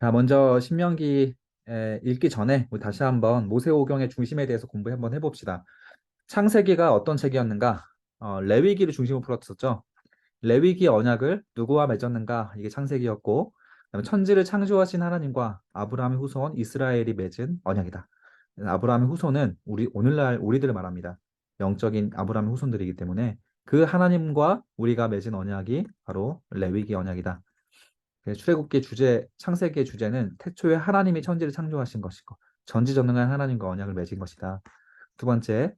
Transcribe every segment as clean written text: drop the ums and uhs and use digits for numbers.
자, 먼저 신명기 읽기 전에 우리 다시 한번 모세오경의 중심에 대해서 공부 한번 해봅시다. 창세기가 어떤 책이었는가? 레위기를 중심으로 풀었었죠. 레위기 언약을 누구와 맺었는가? 이게 창세기였고, 그다음에 천지를 창조하신 하나님과 아브라함의 후손 이스라엘이 맺은 언약이다. 아브라함의 후손은 오늘날 우리들을 말합니다. 영적인 아브라함의 후손들이기 때문에 그 하나님과 우리가 맺은 언약이 바로 레위기 언약이다. 출애굽기 주제, 창세기의 주제는 태초에 하나님이 천지를 창조하신 것이고 전지전능한 하나님과 언약을 맺은 것이다. 두 번째,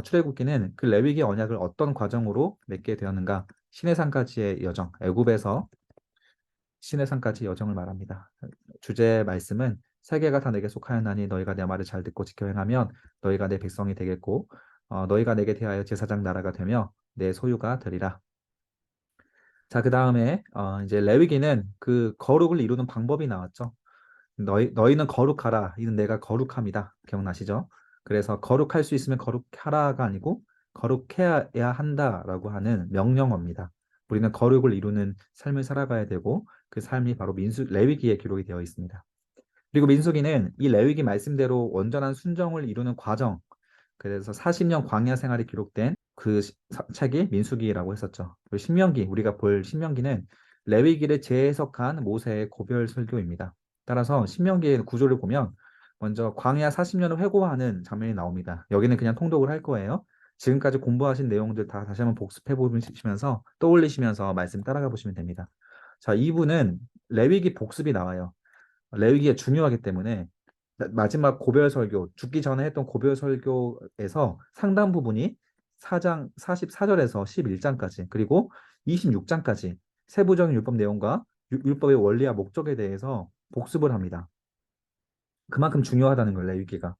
출애굽기는 그 레위기 언약을 어떤 과정으로 맺게 되었는가? 시내산까지의 여정, 애굽에서 시내산까지 여정을 말합니다. 주제 말씀은 세계가 다 내게 속하였나니 너희가 내 말을 잘 듣고 지켜 행하면 너희가 내 백성이 되겠고 너희가 내게 대하여 제사장 나라가 되며 내 소유가 되리라. 자, 그 다음에 이제 레위기는 그 거룩을 이루는 방법이 나왔죠. 너희는 거룩하라. 이는 내가 거룩함이다. 기억나시죠? 그래서 거룩할 수 있으면 거룩하라가 아니고 거룩해야 한다라고 하는 명령어입니다. 우리는 거룩을 이루는 삶을 살아가야 되고 그 삶이 바로 레위기에 기록이 되어 있습니다. 그리고 민수기는 이 레위기 말씀대로 온전한 순종을 이루는 과정, 그래서 40년 광야 생활이 기록된 그 책이 민수기라고 했었죠. 그리고 신명기, 우리가 볼 신명기는 레위기를 재해석한 모세의 고별 설교입니다. 따라서 신명기의 구조를 보면 먼저 광야 40년을 회고하는 장면이 나옵니다. 여기는 그냥 통독을 할 거예요. 지금까지 공부하신 내용들 다 다시 한번 복습해 보시면서 떠올리시면서 말씀 따라가 보시면 됩니다. 자, 2부는 레위기 복습이 나와요. 레위기가 중요하기 때문에 마지막 고별 설교, 죽기 전에 했던 고별 설교에서 상당 부분이 4장 44절에서 11장까지 그리고 26장까지 세부적인 율법 내용과 율법의 원리와 목적에 대해서 복습을 합니다. 그만큼 중요하다는 거예요, 레위기가.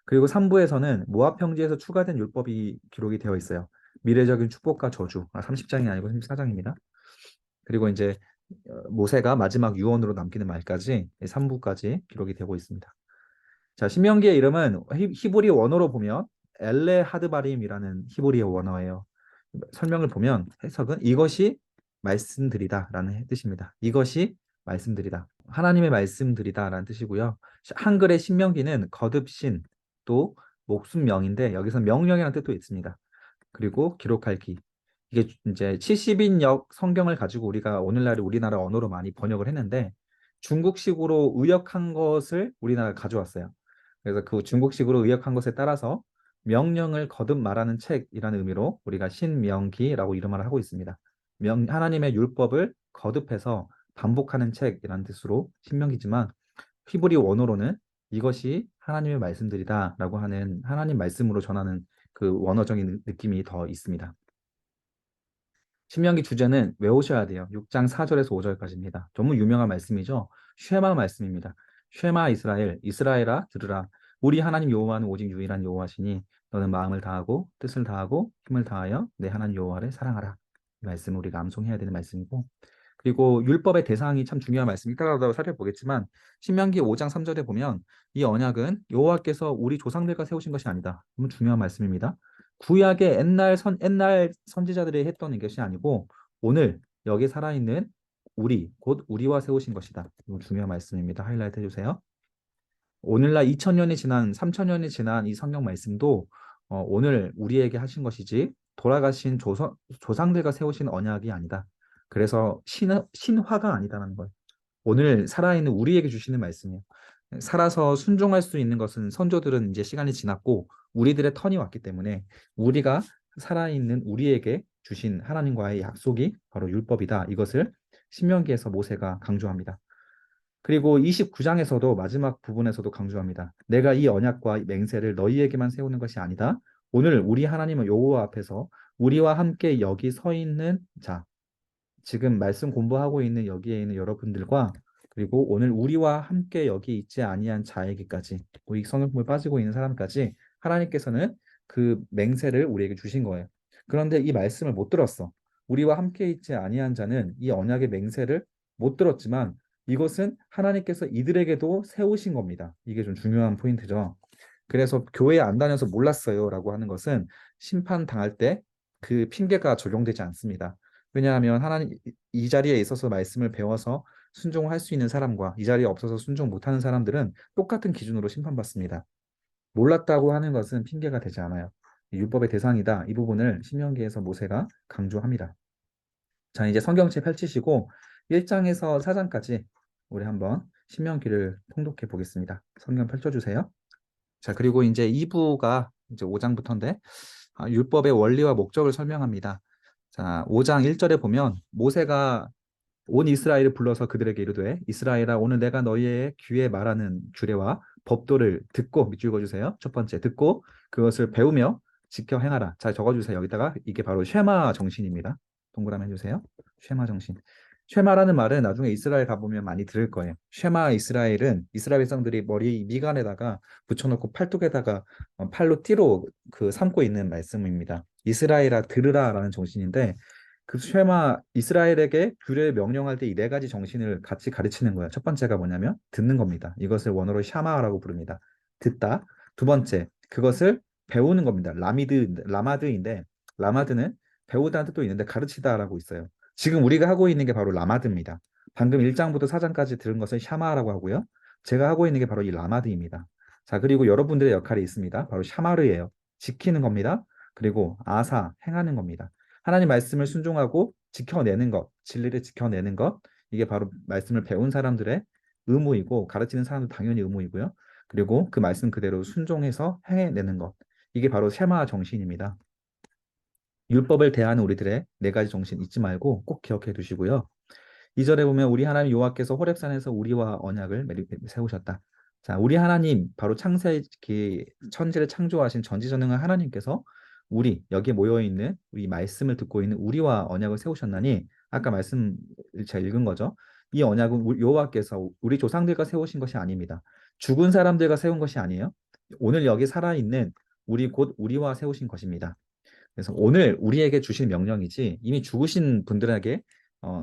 그리고 3부에서는 모압 평지에서 추가된 율법이 기록이 되어 있어요. 미래적인 축복과 저주, 30장이 아니고 34장입니다. 그리고 이제 모세가 마지막 유언으로 남기는 말까지 3부까지 기록이 되고 있습니다. 자, 신명기의 이름은 히브리 원어로 보면 엘레 하드바림이라는 히브리 원어예요. 설명을 보면 해석은 이것이 말씀드리다라는 뜻입니다. 이것이 말씀드리다. 하나님의 말씀드리다라는 뜻이고요. 한글의 신명기는 거듭신 또 목숨명인데 여기서 명령이라는 뜻도 있습니다. 그리고 기록할 기. 이게 이제 70인역 성경을 가지고 우리가 오늘날 우리나라 언어로 많이 번역을 했는데 중국식으로 의역한 것을 우리나라가 가져왔어요. 그래서 그 중국식으로 의역한 것에 따라서 명령을 거듭 말하는 책이라는 의미로 우리가 신명기라고 이름을 하고 있습니다. 하나님의 율법을 거듭해서 반복하는 책이라는 뜻으로 신명기지만 히브리 원어로는 이것이 하나님의 말씀들이다라고 하는 하나님 말씀으로 전하는 그 원어적인 느낌이 더 있습니다. 신명기 주제는 외우셔야 돼요. 6장 4절에서 5절까지입니다. 너무 유명한 말씀이죠. 쉐마 말씀입니다. 쉐마 이스라엘, 이스라엘아 들으라. 우리 하나님 여호와는 오직 유일한 여호와시니 너는 마음을 다하고 뜻을 다하고 힘을 다하여 내 하나님 여호와를 사랑하라. 이 말씀을 우리가 암송해야 되는 말씀이고 그리고 율법의 대상이 참 중요한 말씀. 이따가도 살펴보겠지만 신명기 5장 3절에 보면 이 언약은 여호와께서 우리 조상들과 세우신 것이 아니다. 너무 중요한 말씀입니다. 구약의 옛날 선지자들이 했던 것이 아니고 오늘 여기 살아있는 우리 곧 우리와 세우신 것이다. 이거 중요한 말씀입니다. 하이라이트 해주세요. 오늘날 2000년이 지난 3000년이 지난 이 성경 말씀도 오늘 우리에게 하신 것이지 돌아가신 조상들과 세우신 언약이 아니다. 그래서 신화가 아니다라는 거예요. 오늘 살아있는 우리에게 주시는 말씀이에요. 살아서 순종할 수 있는 것은 선조들은 이제 시간이 지났고 우리들의 턴이 왔기 때문에 우리가 살아있는 우리에게 주신 하나님과의 약속이 바로 율법이다. 이것을 신명기에서 모세가 강조합니다. 그리고 29장에서도 마지막 부분에서도 강조합니다. 내가 이 언약과 맹세를 너희에게만 세우는 것이 아니다. 오늘 우리 하나님은 여호와 앞에서 우리와 함께 여기 서 있는 자, 지금 말씀 공부하고 있는 여기에 있는 여러분들과 그리고 오늘 우리와 함께 여기 있지 아니한 자에게까지 이 성경품을 빠지고 있는 사람까지 하나님께서는 그 맹세를 우리에게 주신 거예요. 그런데 이 말씀을 못 들었어. 우리와 함께 있지 아니한 자는 이 언약의 맹세를 못 들었지만 이것은 하나님께서 이들에게도 세우신 겁니다. 이게 좀 중요한 포인트죠. 그래서 교회에 안 다녀서 몰랐어요라고 하는 것은 심판 당할 때 그 핑계가 적용되지 않습니다. 왜냐하면 하나님 이 자리에 있어서 말씀을 배워서 순종을 할 수 있는 사람과 이 자리에 없어서 순종 못하는 사람들은 똑같은 기준으로 심판받습니다. 몰랐다고 하는 것은 핑계가 되지 않아요. 율법의 대상이다. 이 부분을 신명기에서 모세가 강조합니다. 자, 이제 성경책 펼치시고 1장에서 4장까지 우리 한번 신명기를 통독해 보겠습니다. 성경 펼쳐주세요. 자, 그리고 이제 2부가 이제 5장부터인데 율법의 원리와 목적을 설명합니다. 자, 5장 1절에 보면 모세가 온 이스라엘을 불러서 그들에게 이르되 이스라엘아 오늘 내가 너희의 귀에 말하는 규례와 법도를 듣고 밑줄 그어주세요. 첫 번째 듣고 그것을 배우며 지켜 행하라. 잘 적어주세요. 여기다가 이게 바로 쉐마 정신입니다. 동그라미 해주세요. 쉐마 정신. 쉐마라는 말은 나중에 이스라엘 가보면 많이 들을 거예요. 쉐마 이스라엘은 이스라엘 백성들이 머리 미간에다가 붙여놓고 팔뚝에다가 팔로 띠로 그 삼고 있는 말씀입니다. 이스라엘아 들으라라는 정신인데 그 쉐마 이스라엘에게 규례를 명령할 때 이 네 가지 정신을 같이 가르치는 거예요. 첫 번째가 뭐냐면 듣는 겁니다. 이것을 원어로 샤마라고 부릅니다. 듣다. 두 번째 그것을 배우는 겁니다. 라마드인데 라마드는 배우다는 뜻도 있는데 가르치다라고 있어요. 지금 우리가 하고 있는 게 바로 라마드입니다. 방금 1장부터 4장까지 들은 것을 샤마라고 하고요. 제가 하고 있는 게 바로 이 라마드입니다. 자, 그리고 여러분들의 역할이 있습니다. 바로 샤마르예요. 지키는 겁니다. 그리고 아사, 행하는 겁니다. 하나님 말씀을 순종하고 지켜내는 것, 진리를 지켜내는 것, 이게 바로 말씀을 배운 사람들의 의무이고 가르치는 사람도 당연히 의무이고요. 그리고 그 말씀 그대로 순종해서 행해내는 것, 이게 바로 쉐마 정신입니다. 율법을 대하는 우리들의 네 가지 정신 잊지 말고 꼭 기억해 두시고요. 2절에 보면 우리 하나님 여호와께서 호렙산에서 우리와 언약을 세우셨다. 자, 우리 하나님 바로 창세기 천지를 창조하신 전지전능한 하나님께서 우리 여기에 모여 있는 우리 말씀을 듣고 있는 우리와 언약을 세우셨나니 아까 말씀 제가 읽은 거죠. 이 언약은 여호와께서 우리 조상들과 세우신 것이 아닙니다. 죽은 사람들과 세운 것이 아니에요. 오늘 여기 살아 있는 우리 곧 우리와 세우신 것입니다. 그래서 오늘 우리에게 주신 명령이지 이미 죽으신 분들에게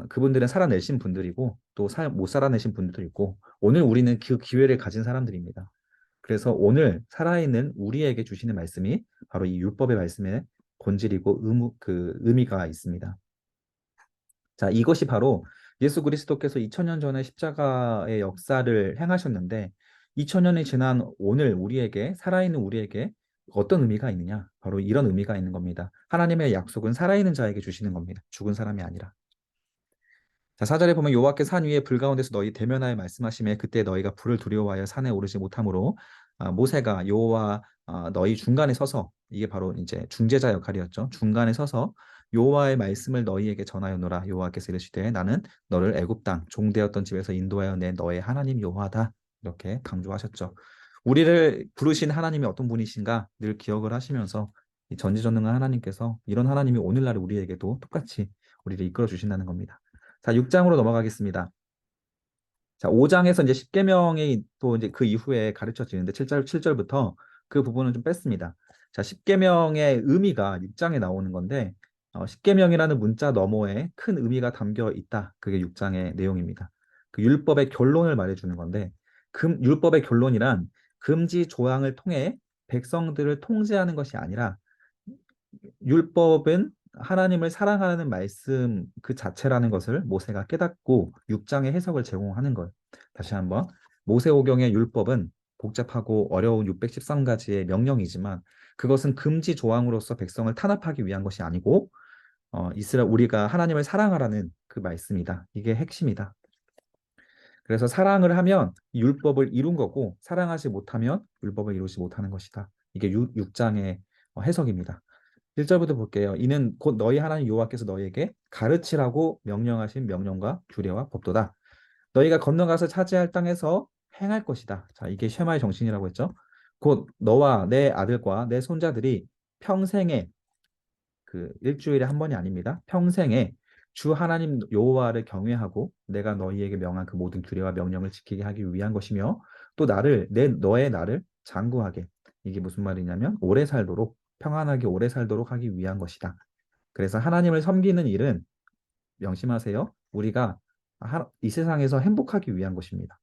그분들은 살아내신 분들이고 또 못 살아내신 분들도 있고 오늘 우리는 그 기회를 가진 사람들입니다. 그래서 오늘 살아있는 우리에게 주시는 말씀이 바로 이 율법의 말씀의 본질이고 의미가 있습니다. 자, 이것이 바로 예수 그리스도께서 2000년 전에 십자가의 역사를 행하셨는데 2000년이 지난 오늘 우리에게 살아있는 우리에게 어떤 의미가 있느냐? 바로 이런 의미가 있는 겁니다. 하나님의 약속은 살아있는 자에게 주시는 겁니다. 죽은 사람이 아니라. 자, 4절에 보면 여호와께 산 위에 불 가운데서 너희 대면하여 말씀하시매 그때 너희가 불을 두려워하여 산에 오르지 못하므로 모세가 여호와 너희 중간에 서서 이게 바로 이제 중재자 역할이었죠. 중간에 서서 여호와의 말씀을 너희에게 전하여노라. 여호와께서 이르시되 나는 너를 애굽 땅 종되었던 집에서 인도하여 내 너의 하나님 여호와다. 이렇게 강조하셨죠. 우리를 부르신 하나님이 어떤 분이신가 늘 기억을 하시면서 이 전지전능한 하나님께서 이런 하나님이 오늘날 우리에게도 똑같이 우리를 이끌어 주신다는 겁니다. 자, 6장으로 넘어가겠습니다. 자, 5장에서 이제 10계명이 또 이제 그 이후에 가르쳐지는데 7절부터 그 부분은 좀 뺐습니다. 자, 10계명의 의미가 6장에 나오는 건데 10계명이라는 문자 너머에 큰 의미가 담겨 있다. 그게 6장의 내용입니다. 그 율법의 결론을 말해주는 건데 율법의 결론이란 금지 조항을 통해 백성들을 통제하는 것이 아니라 율법은 하나님을 사랑하는 말씀 그 자체라는 것을 모세가 깨닫고 6장의 해석을 제공하는 것. 다시 한번 모세오경의 율법은 복잡하고 어려운 613가지의 명령이지만 그것은 금지 조항으로서 백성을 탄압하기 위한 것이 아니고 우리가 하나님을 사랑하라는 그 말씀이다. 이게 핵심이다. 그래서 사랑을 하면 율법을 이룬 거고 사랑하지 못하면 율법을 이루지 못하는 것이다. 이게 6장의 해석입니다. 1절부터 볼게요. 이는 곧 너희 하나님 여호와께서 너희에게 가르치라고 명령하신 명령과 규례와 법도다. 너희가 건너가서 차지할 땅에서 행할 것이다. 자, 이게 쉐마의 정신이라고 했죠. 곧 너와 내 아들과 내 손자들이 평생에 그 일주일에 한 번이 아닙니다. 평생에 주 하나님 여호와를 경외하고 내가 너희에게 명한 그 모든 규례와 명령을 지키게 하기 위한 것이며 또 너의 나를 장구하게 이게 무슨 말이냐면 오래 살도록 평안하게 오래 살도록 하기 위한 것이다. 그래서 하나님을 섬기는 일은 명심하세요. 우리가 이 세상에서 행복하기 위한 것입니다.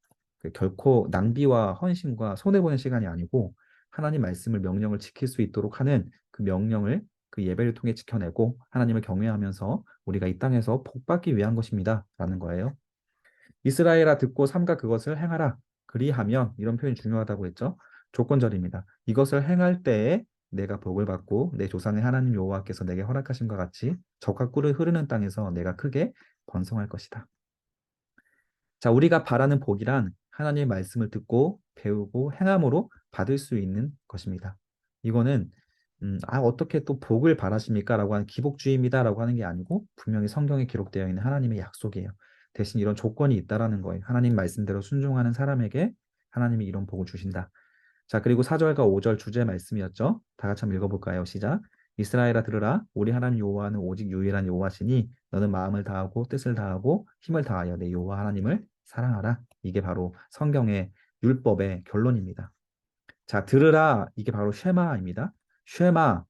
결코 낭비와 헌신과 손해보는 시간이 아니고 하나님 말씀을 명령을 지킬 수 있도록 하는 그 명령을 그 예배를 통해 지켜내고 하나님을 경외하면서 우리가 이 땅에서 복 받기 위한 것입니다. 라는 거예요. 이스라엘아 듣고 삼가 그것을 행하라. 그리하면 이런 표현이 중요하다고 했죠. 조건절입니다. 이것을 행할 때에 내가 복을 받고 내 조상의 하나님 여호와께서 내게 허락하신 것 같이 적과 꿀을 흐르는 땅에서 내가 크게 번성할 것이다. 자, 우리가 바라는 복이란 하나님의 말씀을 듣고 배우고 행함으로 받을 수 있는 것입니다. 이거는 어떻게 또 복을 바라십니까? 라고 하는 기복주의입니다. 라고 하는 게 아니고 분명히 성경에 기록되어 있는 하나님의 약속이에요. 대신 이런 조건이 있다라는 거예요. 하나님 말씀대로 순종하는 사람에게 하나님이 이런 복을 주신다. 자, 그리고 4절과 5절 주제 말씀이었죠. 다 같이 한번 읽어볼까요? 시작. 이스라엘아 들으라. 우리 하나님 여호와는 오직 유일한 여호와시니 너는 마음을 다하고 뜻을 다하고 힘을 다하여 내 여호와 하나님을 사랑하라. 이게 바로 성경의 율법의 결론입니다. 자, 들으라. 이게 바로 쉐마입니다. 쉐마,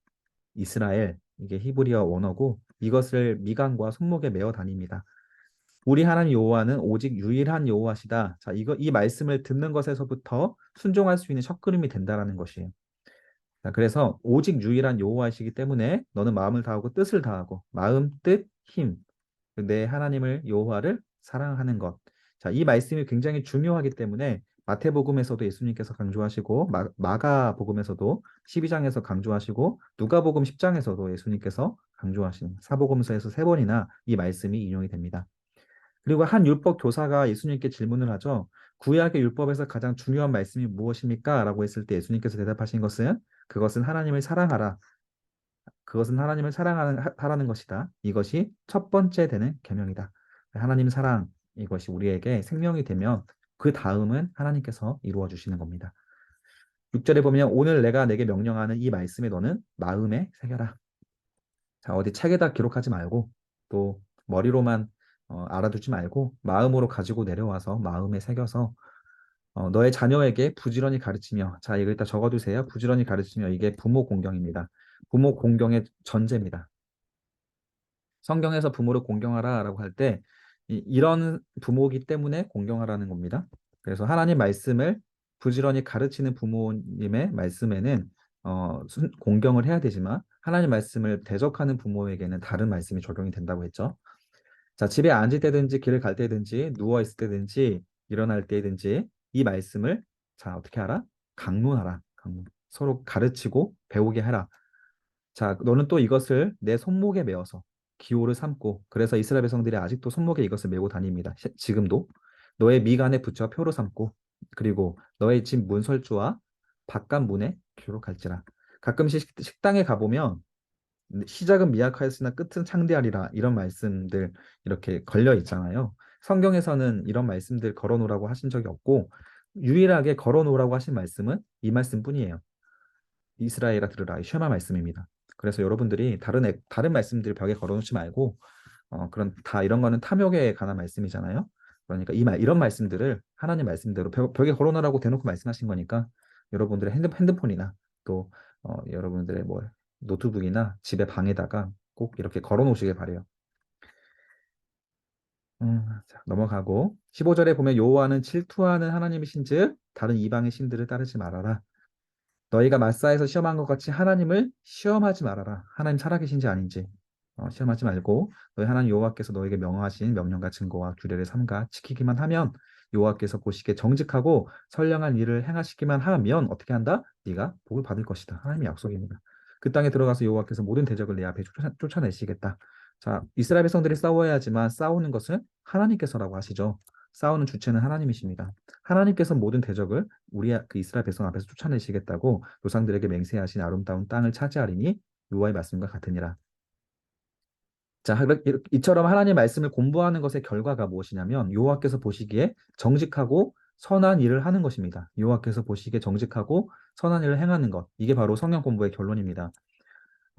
이스라엘. 이게 히브리어 원어고 이것을 미간과 손목에 메어 다닙니다. 우리 하나님 여호와는 오직 유일한 여호와시다. 자, 이 말씀을 듣는 것에서부터 순종할 수 있는 첫걸음이 된다라는 것이에요. 자, 그래서 오직 유일한 여호와이시기 때문에 너는 마음을 다하고 뜻을 다하고 마음, 뜻, 힘, 내 하나님을 여호와를 사랑하는 것. 자, 이 말씀이 굉장히 중요하기 때문에 마태복음에서도 예수님께서 강조하시고 마가복음에서도 12장에서 강조하시고 누가복음 10장에서도 예수님께서 강조하신 사복음서에서 3번이나 이 말씀이 인용이 됩니다. 그리고 한 율법 교사가 예수님께 질문을 하죠. 구약의 율법에서 가장 중요한 말씀이 무엇입니까? 라고 했을 때 예수님께서 대답하신 것은 그것은 하나님을 사랑하라. 그것은 하나님을 사랑하라는 것이다. 이것이 첫 번째 되는 계명이다. 하나님 사랑 이것이 우리에게 생명이 되면 그 다음은 하나님께서 이루어 주시는 겁니다. 6절에 보면 오늘 내가 내게 명령하는 이 말씀에 너는 마음에 새겨라. 자, 어디 책에다 기록하지 말고 또 머리로만 알아두지 말고 마음으로 가지고 내려와서 마음에 새겨서 너의 자녀에게 부지런히 가르치며 자, 이거 일단 적어두세요. 부지런히 가르치며 이게 부모 공경입니다. 부모 공경의 전제입니다. 성경에서 부모를 공경하라라고 할 때 이런 부모이기 때문에 공경하라는 겁니다. 그래서 하나님 말씀을 부지런히 가르치는 부모님의 말씀에는 공경을 해야 되지만 하나님 말씀을 대적하는 부모에게는 다른 말씀이 적용이 된다고 했죠. 자, 집에 앉을 때든지 길을 갈 때든지 누워 있을 때든지 일어날 때든지 이 말씀을 자, 어떻게 하라? 강론하라. 강론. 서로 가르치고 배우게 하라. 자, 너는 또 이것을 내 손목에 메어서 기호를 삼고 그래서 이스라엘 백성들이 아직도 손목에 이것을 메고 다닙니다. 지금도 너의 미간에 붙여 표로 삼고 그리고 너의 집 문설주와 바깥 문에 기록할지라. 가끔씩 식당에 가보면 시작은 미약하였으나 끝은 창대하리라 이런 말씀들 이렇게 걸려 있잖아요. 성경에서는 이런 말씀들 걸어놓으라고 하신 적이 없고 유일하게 걸어놓으라고 하신 말씀은 이 말씀뿐이에요. 이스라엘아 들으라 이 쉐마 말씀입니다. 그래서 여러분들이 다른 말씀들 벽에 걸어놓지 말고 그런 다 이런 거는 탐욕에 관한 말씀이잖아요. 그러니까 이런 말씀들을 하나님 말씀대로 벽에 걸어놓으라고 대놓고 말씀하신 거니까 여러분들의 핸드폰이나 또 여러분들의 뭐 노트북이나 집에 방에다가 꼭 이렇게 걸어놓으시길 바래요. 자, 넘어가고 15절에 보면 여호와는 질투하는 하나님이신즉 다른 이방의 신들을 따르지 말아라. 너희가 마사에서 시험한 것 같이 하나님을 시험하지 말아라. 하나님 살아계신지 아닌지 시험하지 말고 너희 하나님 여호와께서 너에게 명하신 명령과 증거와 규례를 삼가 지키기만 하면 여호와께서 보시기에 정직하고 선량한 일을 행하시기만 하면 어떻게 한다? 네가 복을 받을 것이다. 하나님의 약속입니다. 그 땅에 들어가서 여호와께서 모든 대적을 내 앞에 쫓아내시겠다. 자, 이스라엘 백성들이 싸워야 하지만 싸우는 것은 하나님께서라고 하시죠. 싸우는 주체는 하나님이십니다. 하나님께서 모든 대적을 우리 그 이스라엘 백성 앞에서 쫓아내시겠다고 조상들에게 맹세하신 아름다운 땅을 차지하리니 여호와의 말씀과 같으니라. 자, 이처럼 하나님의 말씀을 공부하는 것의 결과가 무엇이냐면 여호와께서 보시기에 정직하고 선한 일을 하는 것입니다. 여호와께서 보시기에 정직하고 선한 일을 행하는 것. 이게 바로 성경 공부의 결론입니다.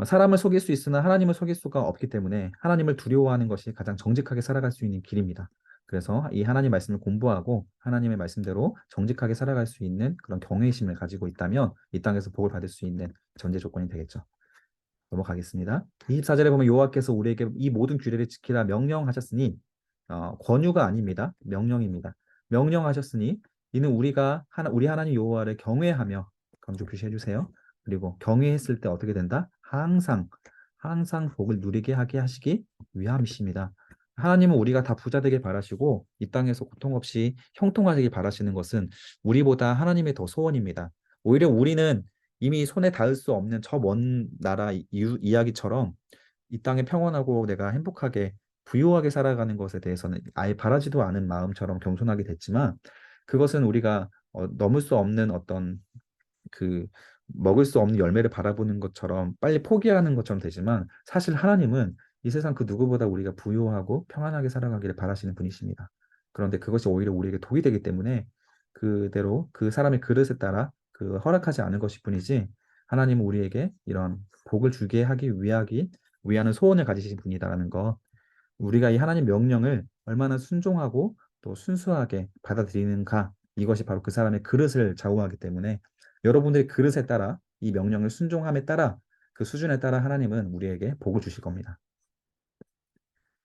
사람을 속일 수 있으나 하나님을 속일 수가 없기 때문에 하나님을 두려워하는 것이 가장 정직하게 살아갈 수 있는 길입니다. 그래서 이 하나님 말씀을 공부하고 하나님의 말씀대로 정직하게 살아갈 수 있는 그런 경외심을 가지고 있다면 이 땅에서 복을 받을 수 있는 전제 조건이 되겠죠. 넘어가겠습니다. 24절에 보면 여호와께서 우리에게 이 모든 규례를 지키라 명령하셨으니 권유가 아닙니다. 명령입니다. 명령하셨으니 이는 우리 하나님 여호와를 경외하며 강조 표시해 주세요. 그리고 경외했을 때 어떻게 된다? 항상 복을 누리게 하게 하시기 위함이십니다. 하나님은 우리가 다 부자 되길 바라시고 이 땅에서 고통 없이 형통하시길 바라시는 것은 우리보다 하나님의 더 소원입니다. 오히려 우리는 이미 손에 닿을 수 없는 저 먼 나라 이야기처럼 이 땅에 평온하고 내가 행복하게 부유하게 살아가는 것에 대해서는 아예 바라지도 않은 마음처럼 겸손하게 됐지만 그것은 우리가 넘을 수 없는 어떤 그 먹을 수 없는 열매를 바라보는 것처럼 빨리 포기하는 것처럼 되지만 사실 하나님은 이 세상 그 누구보다 우리가 부유하고 평안하게 살아가기를 바라시는 분이십니다. 그런데 그것이 오히려 우리에게 독이 되기 때문에 그대로 그 사람의 그릇에 따라 그 허락하지 않은 것일 뿐이지 하나님은 우리에게 이런 복을 주게 하기 위하는 소원을 가지신 분이다라는 것 우리가 이 하나님 명령을 얼마나 순종하고 또 순수하게 받아들이는가 이것이 바로 그 사람의 그릇을 좌우하기 때문에 여러분들의 그릇에 따라 이 명령을 순종함에 따라 그 수준에 따라 하나님은 우리에게 복을 주실 겁니다.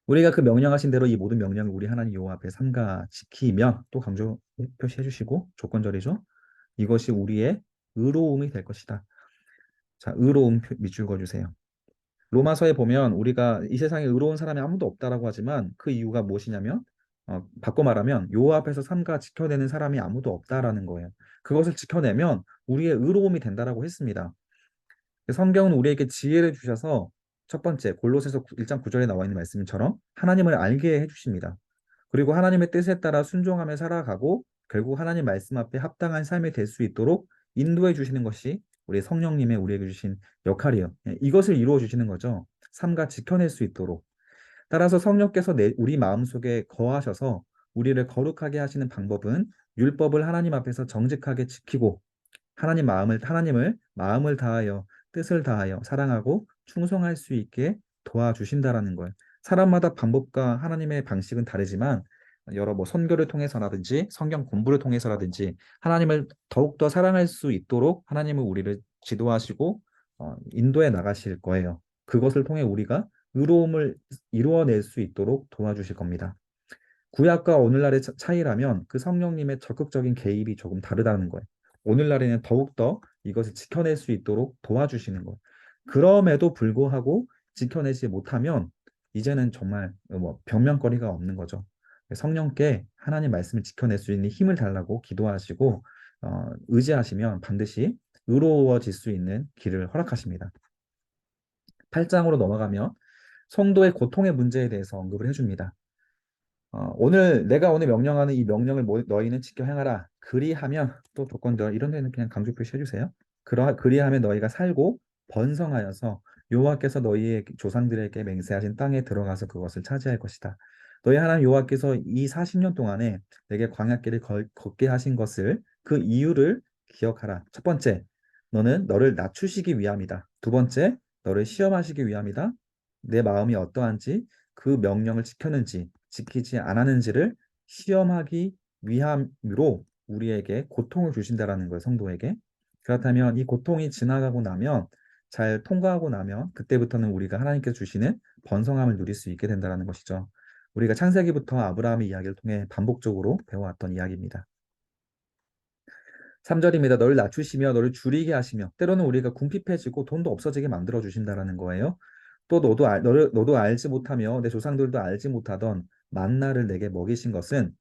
우리가 그 명령하신 대로 이 모든 명령을 우리 하나님 여호와 앞에 삼가 지키면 또 강조 표시해 주시고 조건절이죠. 이것이 우리의 의로움이 될 것이다. 자, 의로움 밑줄 그어주세요. 로마서에 보면 우리가 이 세상에 의로운 사람이 아무도 없다라고 하지만 그 이유가 무엇이냐면 바꿔 말하면 여호와 앞에서 삼가 지켜내는 사람이 아무도 없다라는 거예요. 그것을 지켜내면 우리의 의로움이 된다라고 했습니다. 성경은 우리에게 지혜를 주셔서 첫 번째 골로새서 1장 9절에 나와 있는 말씀처럼 하나님을 알게 해주십니다. 그리고 하나님의 뜻에 따라 순종하며 살아가고 결국 하나님 말씀 앞에 합당한 삶이 될 수 있도록 인도해 주시는 것이 우리 성령님의 우리에게 주신 역할이에요. 이것을 이루어 주시는 거죠. 삼가 지켜낼 수 있도록. 따라서 성령께서 우리 마음속에 거하셔서 우리를 거룩하게 하시는 방법은 율법을 하나님 앞에서 정직하게 지키고 하나님을 마음을 다하여 뜻을 다하여 사랑하고 충성할 수 있게 도와주신다라는 거예요. 사람마다 방법과 하나님의 방식은 다르지만 여러 뭐 선교를 통해서라든지 성경 공부를 통해서라든지 하나님을 더욱더 사랑할 수 있도록 하나님은 우리를 지도하시고 인도해 나가실 거예요. 그것을 통해 우리가 의로움을 이루어낼 수 있도록 도와주실 겁니다. 구약과 오늘날의 차이라면 그 성령님의 적극적인 개입이 조금 다르다는 거예요. 오늘날에는 더욱더 이것을 지켜낼 수 있도록 도와주시는 거예요. 그럼에도 불구하고 지켜내지 못하면 이제는 정말 뭐 변명거리가 없는 거죠. 성령께 하나님 말씀을 지켜낼 수 있는 힘을 달라고 기도하시고 의지하시면 반드시 의로워질 수 있는 길을 허락하십니다. 8장으로 넘어가면 성도의 고통의 문제에 대해서 언급을 해줍니다. 내가 오늘 명령하는 이 명령을 너희는 지켜 행하라. 그리하면 또 조건절 이런 데는 그냥 강조 표시해 주세요. 그리하면 너희가 살고 번성하여서 여호와께서 너희의 조상들에게 맹세하신 땅에 들어가서 그것을 차지할 것이다. 너희 하나님 여호와께서 이 40년 동안에 내게 광야길을 걷게 하신 것을 그 이유를 기억하라. 첫 번째, 너는 너를 낮추시기 위함이다. 두 번째, 너를 시험하시기 위함이다. 내 마음이 어떠한지 그 명령을 지켰는지 지키지 않았는지를 시험하기 위함으로 우리에게 고통을 주신다라는 거예요, 성도에게. 그렇다면 이 고통이 지나가고 나면 잘 통과하고 나면 그때부터는 우리가 하나님께서 주시는 번성함을 누릴 수 있게 된다는 것이죠. 우리가 창세기부터 아브라함의 이야기를 통해 반복적으로 배워왔던 이야기입니다. 3절입니다. 너를 낮추시며 너를 줄이게 하시며 때로는 우리가 궁핍해지고 돈도 없어지게 만들어 주신다라는 거예요. 또 너도 알지 못하며 내 조상들도 알지 못하던 만나를 내게 먹이신 것은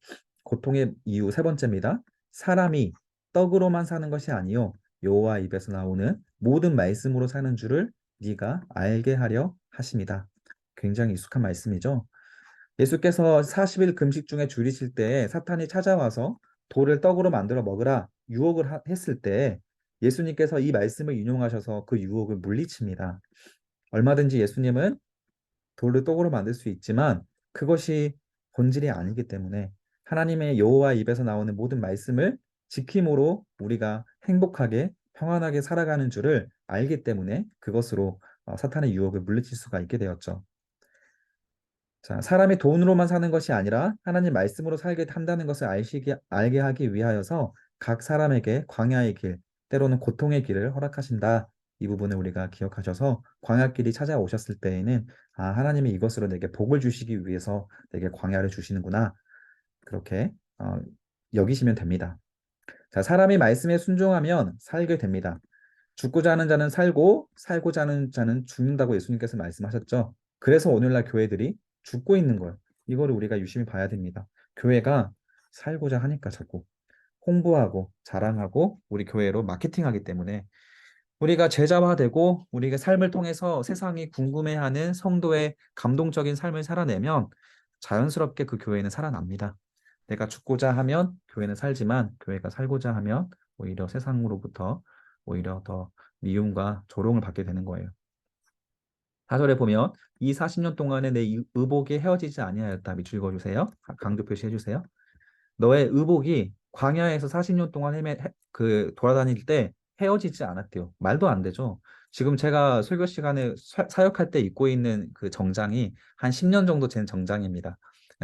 고통의 이유 세 번째입니다. 사람이 떡으로만 사는 것이 아니요 여호와 입에서 나오는 모든 말씀으로 사는 줄을 네가 알게 하려 하십니다. 굉장히 익숙한 말씀이죠. 예수께서 40일 금식 중에 줄이실 때 사탄이 찾아와서 돌을 떡으로 만들어 먹으라 유혹을 했을 때 예수님께서 이 말씀을 인용하셔서 그 유혹을 물리칩니다. 얼마든지 예수님은 돌을 떡으로 만들 수 있지만 그것이 본질이 아니기 때문에 하나님의 여호와 입에서 나오는 모든 말씀을 지킴으로 우리가 행복하게 평안하게 살아가는 줄을 알기 때문에 그것으로 사탄의 유혹을 물리칠 수가 있게 되었죠. 자, 사람이 돈으로만 사는 것이 아니라 하나님 말씀으로 살게 한다는 것을 알게 하기 위하여서 각 사람에게 광야의 길, 때로는 고통의 길을 허락하신다. 이 부분을 우리가 기억하셔서 광야길이 찾아오셨을 때에는 하나님이 이것으로 내게 복을 주시기 위해서 내게 광야를 주시는구나. 그렇게 여기시면 됩니다. 자, 사람이 말씀에 순종하면 살게 됩니다. 죽고자 하는 자는 살고 살고자 하는 자는 죽는다고 예수님께서 말씀하셨죠. 그래서 오늘날 교회들이 죽고 있는 거예요. 이거를 우리가 유심히 봐야 됩니다. 교회가 살고자 하니까 자꾸 홍보하고 자랑하고 우리 교회로 마케팅하기 때문에 우리가 제자화되고 우리가 삶을 통해서 세상이 궁금해하는 성도의 감동적인 삶을 살아내면 자연스럽게 그 교회는 살아납니다. 내가 죽고자 하면 교회는 살지만 교회가 살고자 하면 오히려 세상으로부터 오히려 더 미움과 조롱을 받게 되는 거예요. 사절에 보면 이 40년 동안에 내 의복이 헤어지지 아니하였다. 밑줄 그어주세요. 강조 표시해 주세요. 너의 의복이 광야에서 40년 동안 돌아다닐 때 헤어지지 않았대요. 말도 안 되죠. 지금 제가 설교 시간에 사역할 때 입고 있는 그 정장이 한 10년 정도 된 정장입니다.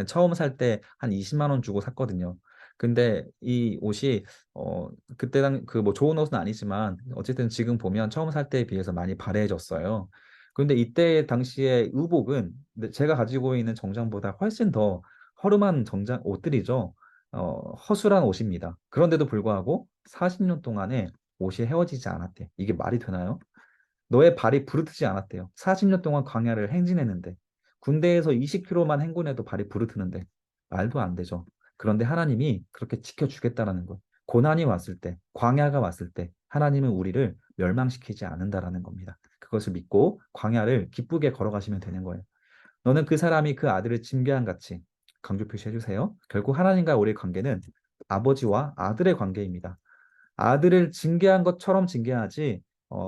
처음 살 때 한 20만 원 주고 샀거든요. 근데 이 옷이 그때 그 뭐 좋은 옷은 아니지만 어쨌든 지금 보면 처음 살 때에 비해서 많이 발해졌어요. 근데 이때 당시에 의복은 제가 가지고 있는 정장보다 훨씬 더 허름한 정장 옷들이죠. 허술한 옷입니다. 그런데도 불구하고 40년 동안에 옷이 헤어지지 않았대. 이게 말이 되나요? 너의 발이 부르트지 않았대요. 40년 동안 광야를 행진했는데 군대에서 20km만 행군해도 발이 부르트는데 말도 안 되죠. 그런데 하나님이 그렇게 지켜주겠다라는 거예요. 고난이 왔을 때, 광야가 왔을 때 하나님은 우리를 멸망시키지 않는다라는 겁니다. 그것을 믿고 광야를 기쁘게 걸어가시면 되는 거예요. 너는 그 사람이 그 아들을 징계한 같이 강조 표시해 주세요. 결국 하나님과 우리의 관계는 아버지와 아들의 관계입니다. 아들을 징계한 것처럼 징계하지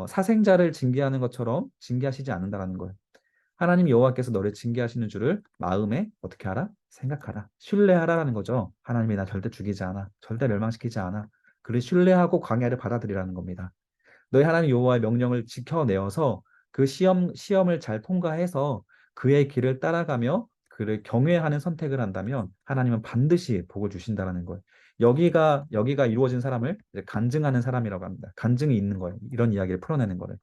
사생자를 징계하는 것처럼 징계하시지 않는다라는 거예요. 하나님 여호와께서 너를 징계하시는 줄을 마음에 어떻게 하라? 생각하라. 신뢰하라라는 거죠. 하나님이 나 절대 죽이지 않아. 절대 멸망시키지 않아. 그를 신뢰하고 광야를 받아들이라는 겁니다. 너희 하나님 여호와의 명령을 지켜내어서 그 시험을 잘 통과해서 그의 길을 따라가며 그를 경외하는 선택을 한다면 하나님은 반드시 복을 주신다라는 거예요. 여기가 이루어진 사람을 이제 간증하는 사람이라고 합니다. 간증이 있는 거예요. 이런 이야기를 풀어내는 거를.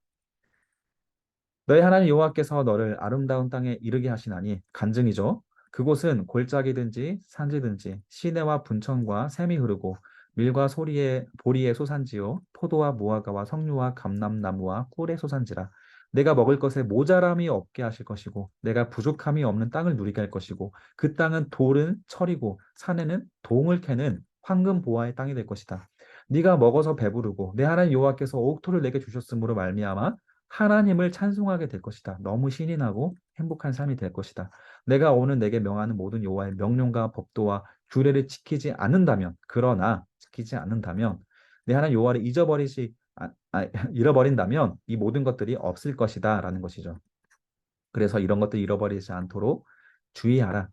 너희 하나님 여호와께서 너를 아름다운 땅에 이르게 하시나니 간증이죠. 그곳은 골짜기든지 산지든지 시내와 분천과 샘이 흐르고 밀과 소리에 보리의 소산지요 포도와 무화과와 석류와 감람나무와 꿀의 소산지라. 내가 먹을 것에 모자람이 없게 하실 것이고 내가 부족함이 없는 땅을 누리게 할 것이고 그 땅은 돌은 철이고 산에는 동을 캐는 황금 보화의 땅이 될 것이다. 네가 먹어서 배부르고 내 하나님 여호와께서 옥토를 내게 주셨으므로 말미암아 하나님을 찬송하게 될 것이다. 너무 신이 나고 행복한 삶이 될 것이다. 내가 오늘 내게 명하는 모든 여호와의 명령과 법도와 규례를 지키지 않는다면, 그러나 지키지 않는다면, 내 하나님 여호와를 잃어버린다면 이 모든 것들이 없을 것이다라는 것이죠. 그래서 이런 것들 잃어버리지 않도록 주의하라.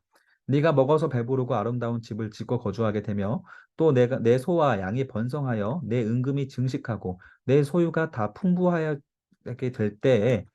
네가 먹어서 배부르고 아름다운 집을 짓고 거주하게 되며 또 내가 내 소와 양이 번성하여 내 은금이 증식하고 내 소유가 다 풍부하게 될 때에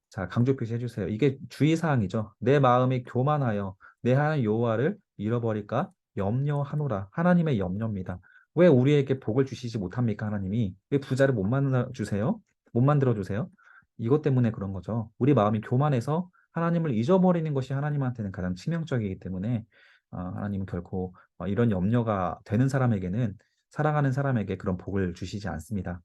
자, 강조 표시해 주세요. 이게 주의사항이죠. 내 마음이 교만하여 내 하나님 여호와를 잃어버릴까 염려하노라. 하나님의 염려입니다. 왜 우리에게 복을 주시지 못합니까, 하나님이? 왜 부자를 못 만들어 주세요? 못 만들어 주세요? 이것 때문에 그런 거죠. 우리 마음이 교만해서 하나님을 잊어버리는 것이 하나님한테는 가장 치명적이기 때문에 하나님은 결코 이런 염려가 되는 사람에게는 사랑하는 사람에게 그런 복을 주시지 않습니다.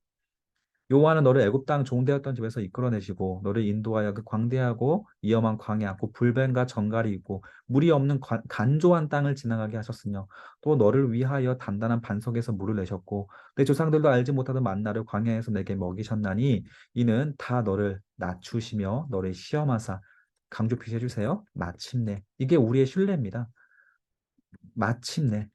여호와는 너를 애굽 땅 종되었던 집에서 이끌어내시고 너를 인도하여 그 광대하고 위험한 광야 곧 불뱀과 정갈이 있고 물이 없는 간조한 땅을 지나가게 하셨으며 또 너를 위하여 단단한 반석에서 물을 내셨고 내 조상들도 알지 못하던 만나를 광야에서 내게 먹이셨나니 이는 다 너를 낮추시며 너를 시험하사 강조 표시해 주세요. 마침내 이게 우리의 신뢰입니다. 마침내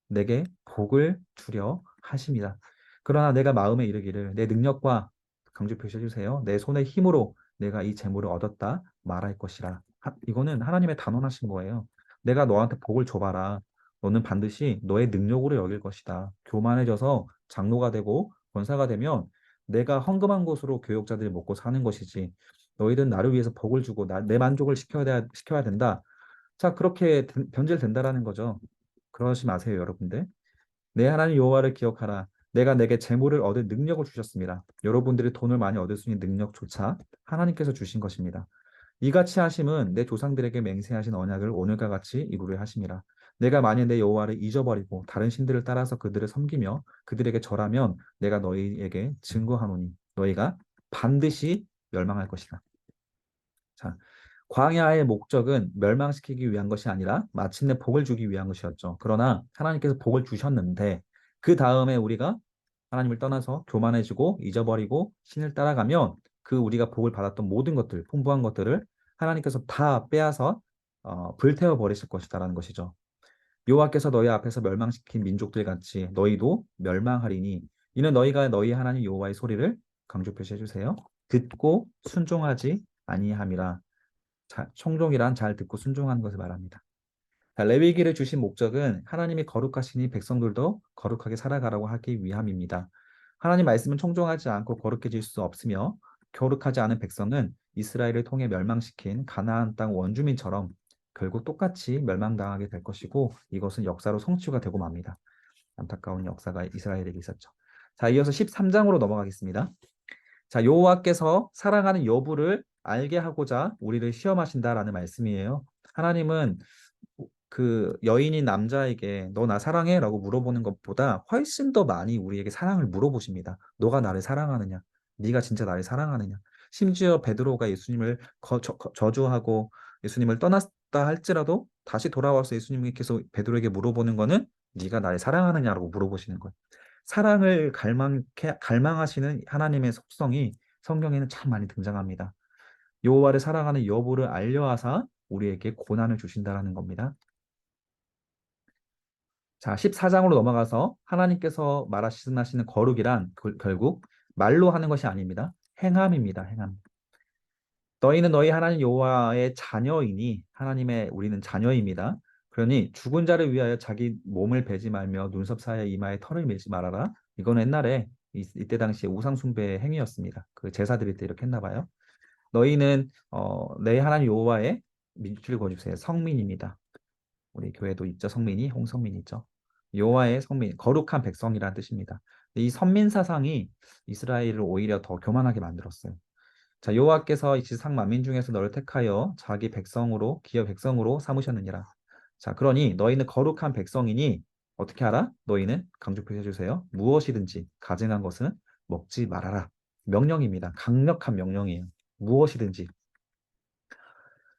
내게 복을 주려 하십니다. 그러나 내가 마음에 이르기를 내 능력과 강조 표시해 주세요. 내 손의 힘으로 내가 이 재물을 얻었다 말할 것이라. 이거는 하나님의 단언하신 거예요. 내가 너한테 복을 줘봐라. 너는 반드시 너의 능력으로 여길 것이다. 교만해져서 장로가 되고 권사가 되면 내가 헌금한 곳으로 교역자들이 먹고 사는 것이지. 너희들은 나를 위해서 복을 주고 내 만족을 시켜야 된다. 자, 그렇게 변질된다라는 거죠. 그러지 마세요, 여러분들. 내 하나님 여호와를 기억하라. 내가 내게 재물을 얻을 능력을 주셨습니다. 여러분들이 돈을 많이 얻을 수 있는 능력조차 하나님께서 주신 것입니다. 이같이 하심은 내 조상들에게 맹세하신 언약을 오늘과 같이 이루려 하심이라. 내가 만일 내 여호와를 잊어버리고 다른 신들을 따라서 그들을 섬기며 그들에게 절하면 내가 너희에게 증거하노니 너희가 반드시 멸망할 것이다. 자, 광야의 목적은 멸망시키기 위한 것이 아니라 마침내 복을 주기 위한 것이었죠. 그러나 하나님께서 복을 주셨는데 그 다음에 우리가 하나님을 떠나서 교만해지고 잊어버리고 신을 따라가면 그 우리가 복을 받았던 모든 것들, 풍부한 것들을 하나님께서 다 빼앗아 불태워 버리실 것이다라는 것이죠. 여호와께서 너희 앞에서 멸망시킨 민족들 같이 너희도 멸망하리니 이는 너희가 너희 하나님 여호와의 소리를 강조 표시해 주세요. 듣고 순종하지 아니함이라. 청종이란 잘 듣고 순종하는 것을 말합니다. 자, 레위기를 주신 목적은 하나님이 거룩하시니 백성들도 거룩하게 살아가라고 하기 위함입니다. 하나님 말씀은 청종하지 않고 거룩해질 수 없으며 거룩하지 않은 백성은 이스라엘을 통해 멸망시킨 가나안 땅 원주민처럼 결국 똑같이 멸망당하게 될 것이고 이것은 역사로 성취가 되고 맙니다. 안타까운 역사가 이스라엘에게 있었죠. 자, 이어서 13장으로 넘어가겠습니다. 자, 여호와께서 사랑하는 여부를 알게 하고자 우리를 시험하신다라는 말씀이에요. 하나님은 그 여인인 남자에게 너 나 사랑해? 라고 물어보는 것보다 훨씬 더 많이 우리에게 사랑을 물어보십니다. 너가 나를 사랑하느냐? 네가 진짜 나를 사랑하느냐? 심지어 베드로가 예수님을 저주하고 예수님을 떠났다 할지라도 다시 돌아와서 예수님께서 베드로에게 물어보는 거는 네가 나를 사랑하느냐라고 물어보시는 거예요. 사랑을 갈망하시는 하나님의 속성이 성경에는 참 많이 등장합니다. 여호와를 사랑하는 여부를 알려하사 우리에게 고난을 주신다라는 겁니다. 자, 14장으로 넘어가서 하나님께서 말씀하시는 거룩이란 결국 말로 하는 것이 아닙니다. 행함입니다. 행함. 너희는 너희 하나님 여호와의 자녀이니 하나님의 우리는 자녀입니다. 그러니 죽은 자를 위하여 자기 몸을 베지 말며 눈썹 사이에 이마에 털을 밀지 말아라. 이건 옛날에 이때 당시에 우상 숭배의 행위였습니다. 그 제사 드릴 때 이렇게 했나 봐요. 너희는 내 하나님 여호와의 민주를 거주세요. 성민입니다. 우리 교회도 있죠. 성민이 홍성민 있죠. 여호와의 성민, 거룩한 백성이라는 뜻입니다. 이 선민 사상이 이스라엘을 오히려 더 교만하게 만들었어요. 자, 여호와께서 이 지상 만민 중에서 너를 택하여 자기 백성으로 기업 백성으로 삼으셨느니라. 자, 그러니 너희는 거룩한 백성이니 어떻게 하라? 너희는 강조 표시해 주세요. 무엇이든지 가증한 것은 먹지 말아라. 명령입니다. 강력한 명령이에요. 무엇이든지.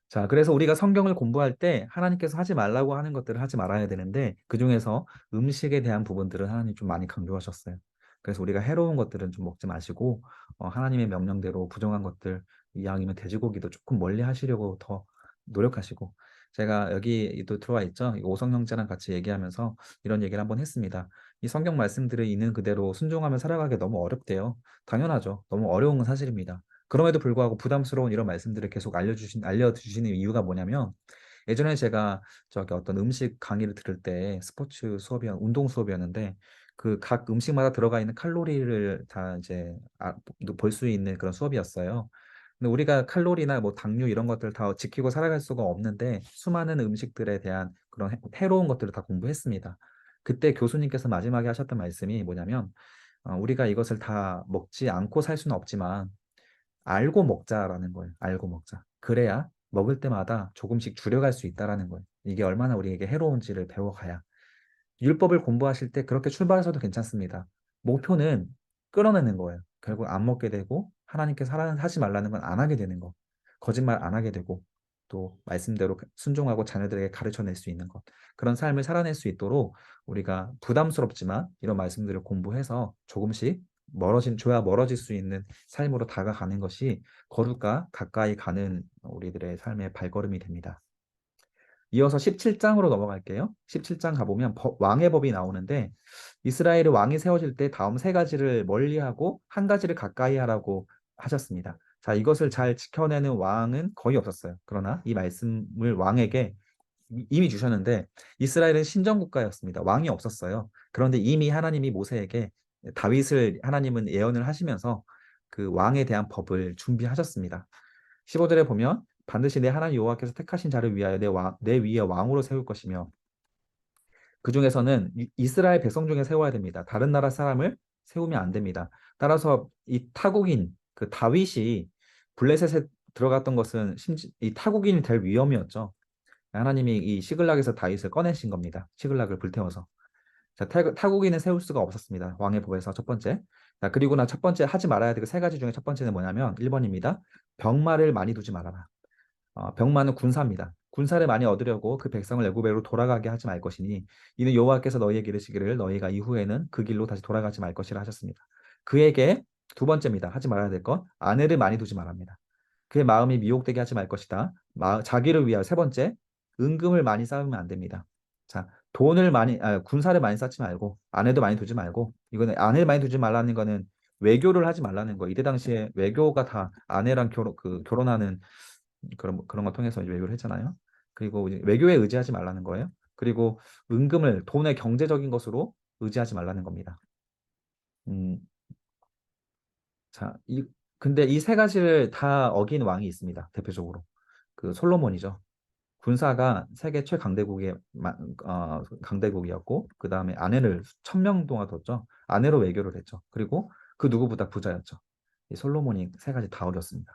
자, 그래서 우리가 성경을 공부할 때 하나님께서 하지 말라고 하는 것들을 하지 말아야 되는데 그중에서 음식에 대한 부분들은 하나님 좀 많이 강조하셨어요. 그래서 우리가 해로운 것들은 좀 먹지 마시고 하나님의 명령대로 부정한 것들 이왕이면 돼지고기도 조금 멀리 하시려고 더 노력하시고 제가 여기 또 들어와 있죠. 오성 형제랑 같이 얘기하면서 이런 얘기를 한번 했습니다. 이 성경 말씀들을 있는 그대로 순종하며 살아가기 너무 어렵대요. 당연하죠. 너무 어려운 건 사실입니다. 그럼에도 불구하고 부담스러운 이런 말씀들을 계속 알려주시는 이유가 뭐냐면 예전에 제가 저기 어떤 음식 강의를 들을 때 스포츠 운동 수업이었는데 그 각 음식마다 들어가 있는 칼로리를 다 이제 볼 수 있는 그런 수업이었어요. 근데 우리가 칼로리나 뭐 당류 이런 것들 다 지키고 살아갈 수가 없는데 수많은 음식들에 대한 그런 해로운 것들을 다 공부했습니다. 그때 교수님께서 마지막에 하셨던 말씀이 뭐냐면 우리가 이것을 다 먹지 않고 살 수는 없지만 알고 먹자라는 거예요. 알고 먹자. 그래야 먹을 때마다 조금씩 줄여갈 수 있다라는 거예요. 이게 얼마나 우리에게 해로운지를 배워가야. 율법을 공부하실 때 그렇게 출발해서도 괜찮습니다. 목표는 끌어내는 거예요. 결국 안 먹게 되고 하나님께서 하지 말라는 건 안 하게 되는 거. 거짓말 안 하게 되고 또 말씀대로 순종하고 자녀들에게 가르쳐낼 수 있는 것. 그런 삶을 살아낼 수 있도록 우리가 부담스럽지만 이런 말씀들을 공부해서 조금씩 줘야 멀어질 수 있는 삶으로 다가가는 것이 거룩과 가까이 가는 우리들의 삶의 발걸음이 됩니다. 이어서 17장으로 넘어갈게요. 17장 가보면 왕의 법이 나오는데 이스라엘의 왕이 세워질 때 다음 세 가지를 멀리하고 한 가지를 가까이 하라고 하셨습니다. 자, 이것을 잘 지켜내는 왕은 거의 없었어요. 그러나 이 말씀을 왕에게 이미 주셨는데 이스라엘은 신정국가였습니다. 왕이 없었어요. 그런데 이미 하나님이 모세에게 다윗을 하나님은 예언을 하시면서 그 왕에 대한 법을 준비하셨습니다. 15절에 보면 반드시 내 하나님 여호와께서 택하신 자를 위하여 내 위에 왕으로 세울 것이며 그 중에서는 이스라엘 백성 중에 세워야 됩니다. 다른 나라 사람을 세우면 안 됩니다. 따라서 이 타국인 그 다윗이 블레셋에 들어갔던 것은 이 타국인이 될 위험이었죠. 하나님이 이 시글락에서 다윗을 꺼내신 겁니다. 시글락을 불태워서. 자, 타국인은 세울 수가 없었습니다. 왕의 법에서 첫 번째. 자, 그리고 첫 번째 하지 말아야 될 세 가지 중에 첫 번째는 뭐냐면 1번입니다. 병마를 많이 두지 말아라. 병마는 군사입니다. 군사를 많이 얻으려고 그 백성을 애굽으로 돌아가게 하지 말 것이니 이는 여호와께서 너희에게 이르시기를 너희가 이후에는 그 길로 다시 돌아가지 말 것이라 하셨습니다. 그에게 두 번째입니다. 하지 말아야 될 것. 아내를 많이 두지 말합니다. 그의 마음이 미혹되게 하지 말 것이다. 자기를 위하여 세 번째, 은금을 많이 쌓으면 안 됩니다. 자, 군사를 많이 쌓지 말고 아내도 많이 두지 말고 이거는 아내를 많이 두지 말라는 거는 외교를 하지 말라는 거. 이때 당시에 외교가 다 아내랑 결혼하는 그런 거 통해서 이제 외교를 했잖아요. 그리고 이제 외교에 의지하지 말라는 거예요. 그리고 은금을 돈의 경제적인 것으로 의지하지 말라는 겁니다. 음, 자, 근데 이 세 가지를 다 어긴 왕이 있습니다. 대표적으로 그 솔로몬이죠. 군사가 세계 최강대국의 강대국이었고 그 다음에 아내를 1,000명 동안 뒀죠. 아내로 외교를 했죠. 그리고 그 누구보다 부자였죠. 이 솔로몬이 세 가지 다 어겼습니다.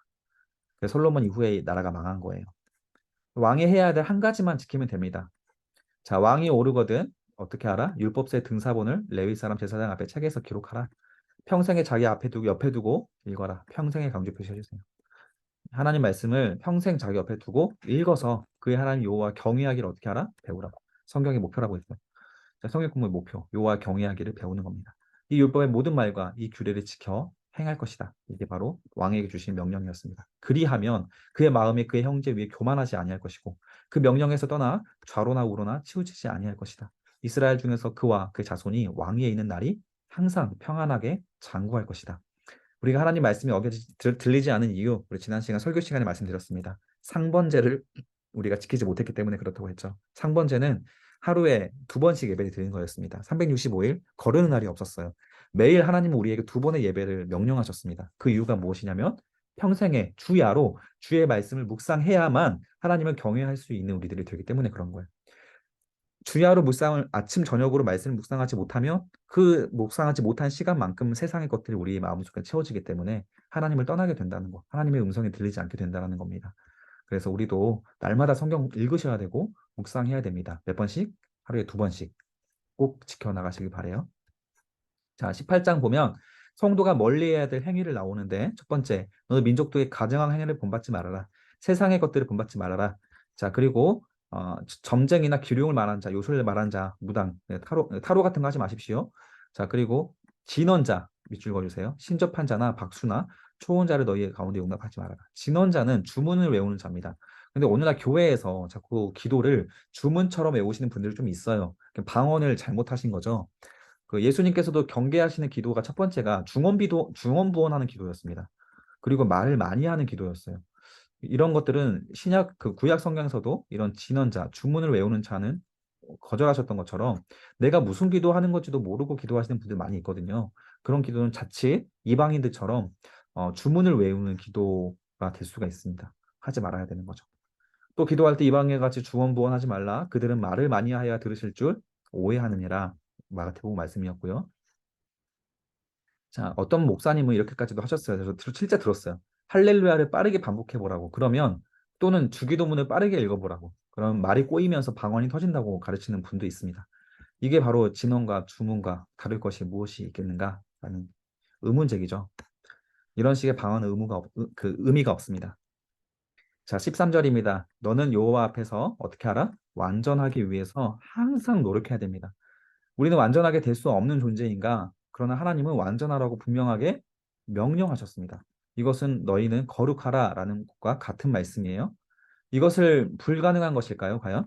그래서 솔로몬 이후에 이 나라가 망한 거예요. 왕이 해야 될 한 가지만 지키면 됩니다. 자, 왕이 오르거든 어떻게 알아? 율법서의 등사본을 레위 사람 제사장 앞에 책에서 기록하라. 평생에 자기 앞에 두고 옆에 두고 읽어라. 평생에 강조 표시해주세요. 하나님 말씀을 평생 자기 옆에 두고 읽어서 그의 하나님 여호와 경외하기를 어떻게 하라? 배우라고. 성경의 목표라고 했어요. 자, 성경 공부의 목표, 여호와 경외하기를 배우는 겁니다. 이 율법의 모든 말과 이 규례를 지켜 행할 것이다. 이게 바로 왕에게 주신 명령이었습니다. 그리하면 그의 마음이 그의 형제 위에 교만하지 아니할 것이고 그 명령에서 떠나 좌로나 우로나 치우치지 아니할 것이다. 이스라엘 중에서 그와 그 자손이 왕위에 있는 날이 항상 평안하게 장구할 것이다. 우리가 하나님 말씀이 들리지 않은 이유, 우리 지난 시간 설교 시간에 말씀드렸습니다. 상번제를 우리가 지키지 못했기 때문에 그렇다고 했죠. 상번제는 하루에 두 번씩 예배를 드리는 거였습니다. 365일 거르는 날이 없었어요. 매일 하나님은 우리에게 두 번의 예배를 명령하셨습니다. 그 이유가 무엇이냐면 평생에 주야로 주의 말씀을 묵상해야만 하나님을 경외할 수 있는 우리들이 되기 때문에 그런 거예요. 주야로 묵상을 아침 저녁으로 말씀을 묵상하지 못하면 그 묵상하지 못한 시간만큼 세상의 것들이 우리의 마음속에 채워지기 때문에 하나님을 떠나게 된다는 거, 하나님의 음성이 들리지 않게 된다는 겁니다. 그래서 우리도 날마다 성경 읽으셔야 되고 묵상해야 됩니다. 몇 번씩? 하루에 두 번씩 꼭 지켜나가시길 바래요. 자, 18장 보면 성도가 멀리해야 될 행위를 나오는데 첫 번째, 너는 민족들의 가증한 행위를 본받지 말아라. 세상의 것들을 본받지 말아라. 자, 그리고 점쟁이나 기룡을 말한 자, 요술을 말한 자, 무당, 타로 같은 거 하지 마십시오. 자, 그리고 진언자 밑줄 그어주세요. 신접한 자나 박수나 초혼자를 너희 가운데 용납하지 말아라. 진언자는 주문을 외우는 자입니다. 근데 오늘날 교회에서 자꾸 기도를 주문처럼 외우시는 분들이 좀 있어요. 방언을 잘못하신 거죠. 그 예수님께서도 경계하시는 기도가 첫 번째가 중언부언하는 기도였습니다. 그리고 말을 많이 하는 기도였어요. 이런 것들은 그 구약 성경에서도 이런 진언자, 주문을 외우는 자는 거절하셨던 것처럼 내가 무슨 기도하는 건지도 모르고 기도하시는 분들 많이 있거든요. 그런 기도는 자칫 이방인들처럼 주문을 외우는 기도가 될 수가 있습니다. 하지 말아야 되는 거죠. 또 기도할 때 이방인 같이 주언부언하지 말라. 그들은 말을 많이 하여야 들으실 줄 오해하느니라. 마가복음 말씀이었고요. 자, 어떤 목사님은 이렇게까지도 하셨어요. 그래서 실제 들었어요. 할렐루야를 빠르게 반복해 보라고. 그러면 또는 주기도문을 빠르게 읽어보라고. 그럼 말이 꼬이면서 방언이 터진다고 가르치는 분도 있습니다. 이게 바로 진언과 주문과 다를 것이 무엇이 있겠는가? 라는 의문제기죠. 이런 식의 방언은 의미가 없습니다. 자, 13절입니다. 너는 여호와 앞에서 어떻게 하라? 완전하기 위해서 항상 노력해야 됩니다. 우리는 완전하게 될 수 없는 존재인가? 그러나 하나님은 완전하라고 분명하게 명령하셨습니다. 이것은 너희는 거룩하라라는 것과 같은 말씀이에요. 이것을 불가능한 것일까요, 과연?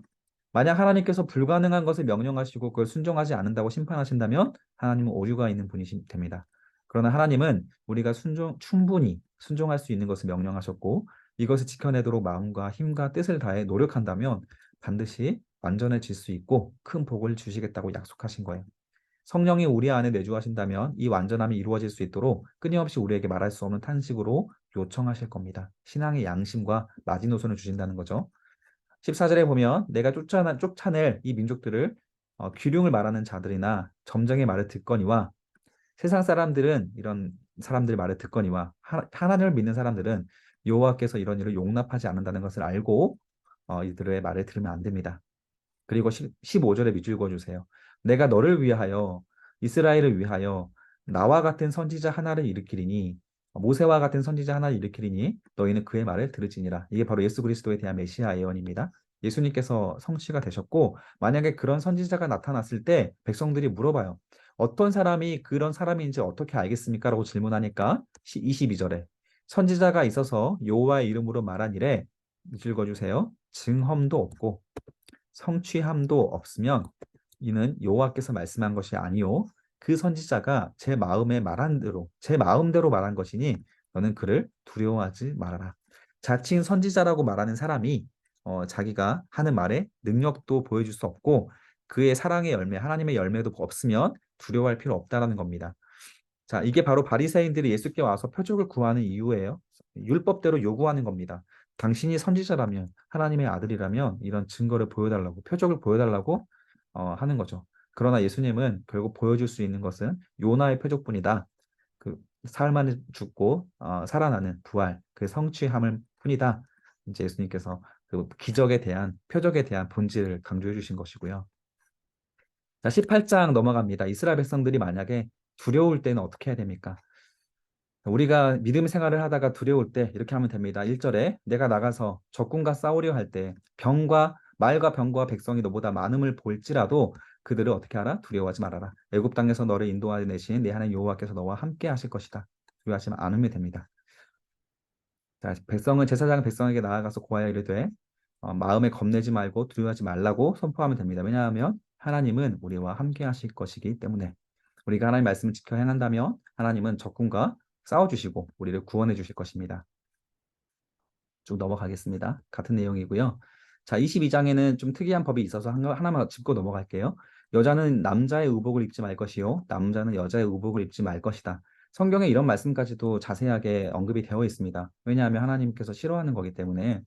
만약 하나님께서 불가능한 것을 명령하시고 그걸 순종하지 않는다고 심판하신다면 하나님은 오류가 있는 분이시 됩니다. 그러나 하나님은 우리가 충분히 순종할 수 있는 것을 명령하셨고 이것을 지켜내도록 마음과 힘과 뜻을 다해 노력한다면 반드시 완전해질 수 있고 큰 복을 주시겠다고 약속하신 거예요. 성령이 우리 안에 내주하신다면 이 완전함이 이루어질 수 있도록 끊임없이 우리에게 말할 수 없는 탄식으로 요청하실 겁니다. 신앙의 양심과 마지노선을 주신다는 거죠. 14절에 보면 내가 쫓아낼 이 민족들을 귀룡을 말하는 자들이나 점쟁의 말을 듣거니와 세상 사람들은 이런 사람들 말을 듣거니와 하나님을 믿는 사람들은 여호와께서 이런 일을 용납하지 않는다는 것을 알고 이들의 말을 들으면 안 됩니다. 그리고 15절에 밑줄 그어주세요. 내가 너를 위하여 이스라엘을 위하여 나와 같은 선지자 하나를 일으키리니 모세와 같은 선지자 하나를 일으키리니 너희는 그의 말을 들을지니라. 이게 바로 예수 그리스도에 대한 메시아 예언입니다. 예수님께서 성취가 되셨고 만약에 그런 선지자가 나타났을 때 백성들이 물어봐요. 어떤 사람이 그런 사람인지 어떻게 알겠습니까? 라고 질문하니까 22절에 선지자가 있어서 여호와의 이름으로 말한 이래 읽어주세요. 증험도 없고 성취함도 없으면 이는 여호와께서 말씀한 것이 아니요 그 선지자가 제 마음에 말한 대로 제 마음대로 말한 것이니 너는 그를 두려워하지 말아라. 자칭 선지자라고 말하는 사람이 자기가 하는 말에 능력도 보여줄 수 없고 그의 사랑의 열매, 하나님의 열매도 없으면 두려워할 필요 없다라는 겁니다. 자, 이게 바로 바리새인들이 예수께 와서 표적을 구하는 이유예요. 율법대로 요구하는 겁니다. 당신이 선지자라면, 하나님의 아들이라면 이런 증거를 보여달라고, 표적을 보여달라고 하는 거죠. 그러나 예수님은 결국 보여줄 수 있는 것은 요나의 표적뿐이다. 그 사흘 만에 죽고 살아나는 부활, 그 성취함을 뿐이다. 이제 예수님께서 그 기적에 대한, 표적에 대한 본질을 강조해 주신 것이고요. 자, 18장 넘어갑니다. 이스라엘 백성들이 만약에 두려울 때는 어떻게 해야 됩니까? 우리가 믿음 생활을 하다가 두려울 때 이렇게 하면 됩니다. 1절에 내가 나가서 적군과 싸우려 할 때 병과 말과 병과 백성이 너보다 많음을 볼지라도 그들을 어떻게 하라? 두려워하지 말아라. 애굽 땅에서 너를 인도하여 내신 내 하나님 여호와께서 너와 함께 하실 것이다. 두려워하지 않으면 됩니다. 자, 백성은 제사장 백성에게 나아가서 고하여 이르되 마음에 겁내지 말고 두려워하지 말라고 선포하면 됩니다. 왜냐하면 하나님은 우리와 함께 하실 것이기 때문에 우리가 하나님 말씀을 지켜 행한다면 하나님은 적군과 싸워주시고 우리를 구원해 주실 것입니다. 쭉 넘어가겠습니다. 같은 내용이고요. 자, 22장에는 좀 특이한 법이 있어서 하나만 짚고 넘어갈게요. 여자는 남자의 의복을 입지 말 것이요. 남자는 여자의 의복을 입지 말 것이다. 성경에 이런 말씀까지도 자세하게 언급이 되어 있습니다. 왜냐하면 하나님께서 싫어하는 거기 때문에.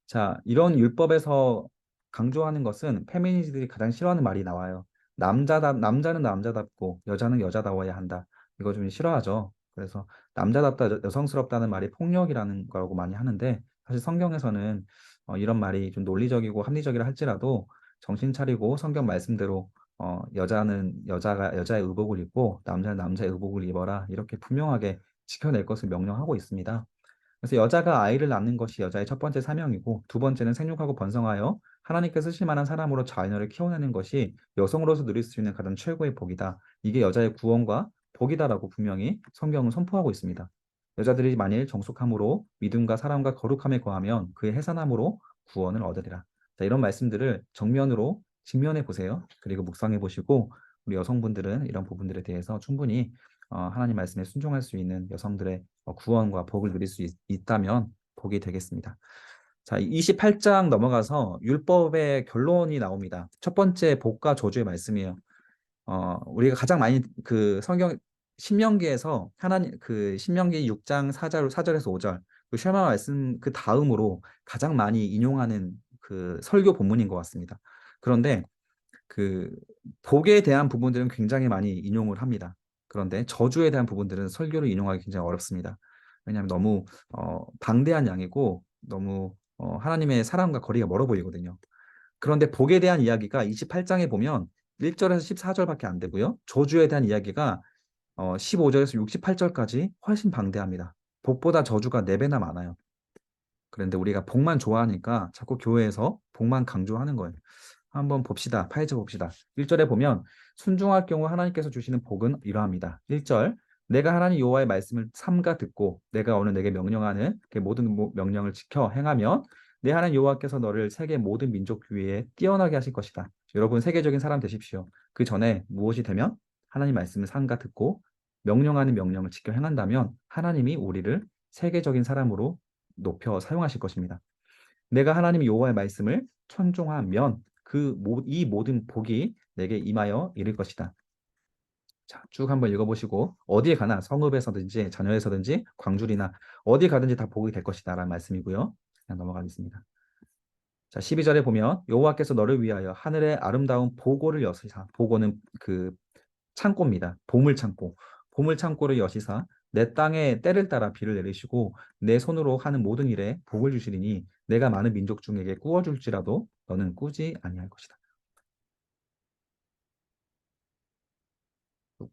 자, 이런 율법에서 강조하는 것은 페미니스트들이 가장 싫어하는 말이 나와요. 남자는 남자답고 여자는 여자다워야 한다. 이거 좀 싫어하죠. 그래서 남자답다, 여성스럽다는 말이 폭력이라는 거라고 많이 하는데 사실 성경에서는 이런 말이 좀 논리적이고 합리적이라 할지라도 정신 차리고 성경 말씀대로 여자는 여자의 의복을 입고 남자는 남자의 의복을 입어라 이렇게 분명하게 지켜낼 것을 명령하고 있습니다. 그래서 여자가 아이를 낳는 것이 여자의 첫 번째 사명이고 두 번째는 생육하고 번성하여 하나님께 쓰실 만한 사람으로 자녀를 키워내는 것이 여성으로서 누릴 수 있는 가장 최고의 복이다. 이게 여자의 구원과 복이다라고 분명히 성경은 선포하고 있습니다. 여자들이 만일 정숙함으로 믿음과 사랑과 거룩함에 거하면 그의 해산함으로 구원을 얻으리라. 자, 이런 말씀들을 정면으로 직면해 보세요. 그리고 묵상해 보시고 우리 여성분들은 이런 부분들에 대해서 충분히 하나님 말씀에 순종할 수 있는 여성들의 구원과 복을 누릴 수 있다면 복이 되겠습니다. 자, 28장 넘어가서 율법의 결론이 나옵니다. 첫 번째 복과 저주의 말씀이에요. 우리가 가장 많이 그 성경 신명기에서 하나님 그 신명기 6장 4절에서 5절 그 쉐마 말씀 그 다음으로 가장 많이 인용하는 그 설교 본문인 것 같습니다. 그런데 그 복에 대한 부분들은 굉장히 많이 인용을 합니다. 그런데 저주에 대한 부분들은 설교를 인용하기 굉장히 어렵습니다. 왜냐하면 너무 방대한 양이고 너무 하나님의 사랑과 거리가 멀어 보이거든요. 그런데 복에 대한 이야기가 28장에 보면 1절에서 14절밖에 안 되고요. 저주에 대한 이야기가 15절에서 68절까지 훨씬 방대합니다. 복보다 저주가 4배나 많아요. 그런데 우리가 복만 좋아하니까 자꾸 교회에서 복만 강조하는 거예요. 한번 봅시다. 파헤쳐 봅시다. 1절에 보면 순종할 경우 하나님께서 주시는 복은 이러합니다. 1절 내가 하나님 여호와의 말씀을 삼가 듣고 내가 오늘 내게 명령하는 그 모든 명령을 지켜 행하면 내 하나님 여호와께서 너를 세계 모든 민족 위에 뛰어나게 하실 것이다. 여러분 세계적인 사람 되십시오. 그 전에 무엇이 되면 하나님 말씀을 삼가 듣고 명령하는 명령을 지켜 행한다면 하나님이 우리를 세계적인 사람으로 높여 사용하실 것입니다. 내가 하나님 여호와의 말씀을 청종하면 이 모든 복이 내게 임하여 이를 것이다. 자, 쭉 한번 읽어보시고 어디에 가나 성읍에서든지 자녀에서든지 광주리나 어디 가든지 다 복이 될 것이다 라는 말씀이고요. 그냥 넘어가겠습니다. 자, 12절에 보면 여호와께서 너를 위하여 하늘의 아름다운 보고를 여시사 보고는 그 창고입니다. 보물 창고. 보물 창고를 여시사 내 땅에 때를 따라 비를 내리시고 내 손으로 하는 모든 일에 복을 주시리니 내가 많은 민족 중에게 꾸어줄지라도 너는 꾸지 아니할 것이다.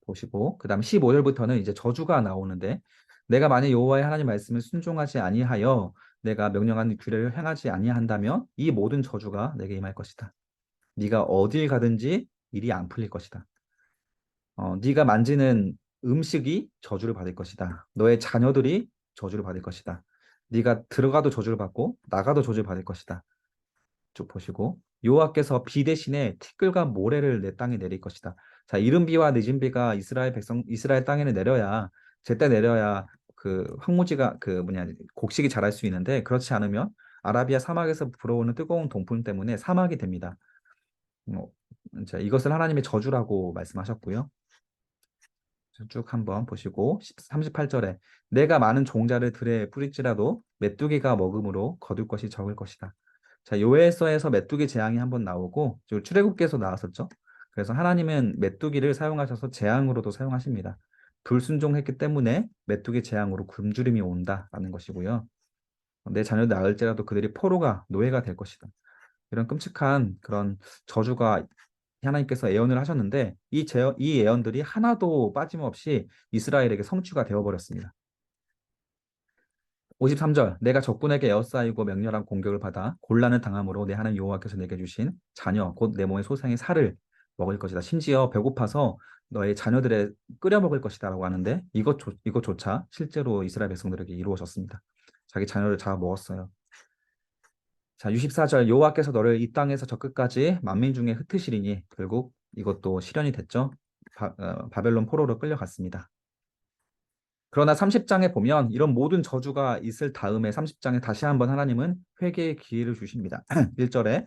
보시고 그다음 15절부터는 이제 저주가 나오는데 내가 만약 여호와의 하나님 말씀을 순종하지 아니하여 내가 명령한 규례를 행하지 아니한다면 이 모든 저주가 내게 임할 것이다. 네가 어딜 가든지 일이 안 풀릴 것이다. 네가 만지는 음식이 저주를 받을 것이다. 너의 자녀들이 저주를 받을 것이다. 네가 들어가도 저주를 받고 나가도 저주를 받을 것이다. 쭉 보시고 여호와께서 비 대신에 티끌과 모래를 내 땅에 내릴 것이다. 자, 이른 비와 늦은 비가 이스라엘 땅에는 내려야 제때 내려야 그 황무지가 그 뭐냐 곡식이 자랄 수 있는데 그렇지 않으면 아라비아 사막에서 불어오는 뜨거운 동풍 때문에 사막이 됩니다. 어, 자, 이것을 하나님의 저주라고 말씀하셨고요. 쭉 한번 보시고 38절에 내가 많은 종자를 들에 뿌릴지라도 메뚜기가 먹음으로 거둘 것이 적을 것이다. 자, 요엘서에서 메뚜기 재앙이 한번 나오고 출애굽기에서 나왔었죠. 그래서 하나님은 메뚜기를 사용하셔서 재앙으로도 사용하십니다. 불순종했기 때문에 메뚜기 재앙으로 굶주림이 온다라는 것이고요. 내 자녀를 낳을지라도 그들이 포로가 노예가 될 것이다. 이런 끔찍한 그런 저주가 하나님께서 예언을 하셨는데 이 예언들이 하나도 빠짐없이 이스라엘에게 성취가 되어버렸습니다. 53절 내가 적군에게 에워싸이고 맹렬한 공격을 받아 곤란을 당함으로 내 하나님 여호와께서 내게 주신 자녀 곧 내 몸의 소생의 살을 먹을 것이다. 심지어 배고파서 너의 자녀들의 끓여 먹을 것이다라고 하는데 이것조차 실제로 이스라엘 백성들에게 이루어졌습니다. 자기 자녀를 잡아 먹었어요. 자, 64절 여호와께서 너를 이 땅에서 저 끝까지 만민 중에 흩으시리니 결국 이것도 실현이 됐죠. 바벨론 포로로 끌려갔습니다. 그러나 30장에 보면 이런 모든 저주가 있을 다음에 30장에 다시 한번 하나님은 회개의 기회를 주십니다. 1절에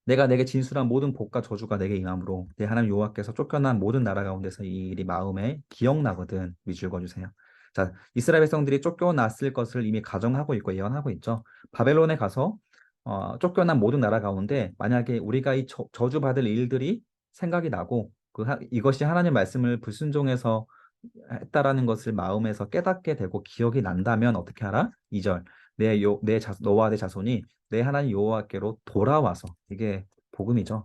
내가 내게 진술한 모든 복과 저주가 내게 임함으로 내 하나님 여호와께서 쫓겨난 모든 나라 가운데서 이 일이 마음에 기억나거든. 밑줄 그어주세요. 자, 이스라엘 백성들이 쫓겨났을 것을 이미 가정하고 있고 예언하고 있죠. 바벨론에 가서 쫓겨난 모든 나라 가운데 만약에 우리가 이 저주받을 일들이 생각이 나고 이것이 하나님 말씀을 불순종해서 했다라는 것을 마음에서 깨닫게 되고 기억이 난다면 어떻게 하라? 2절 너와 내 자손이 내 하나님 여호와께로 돌아와서 이게 복음이죠.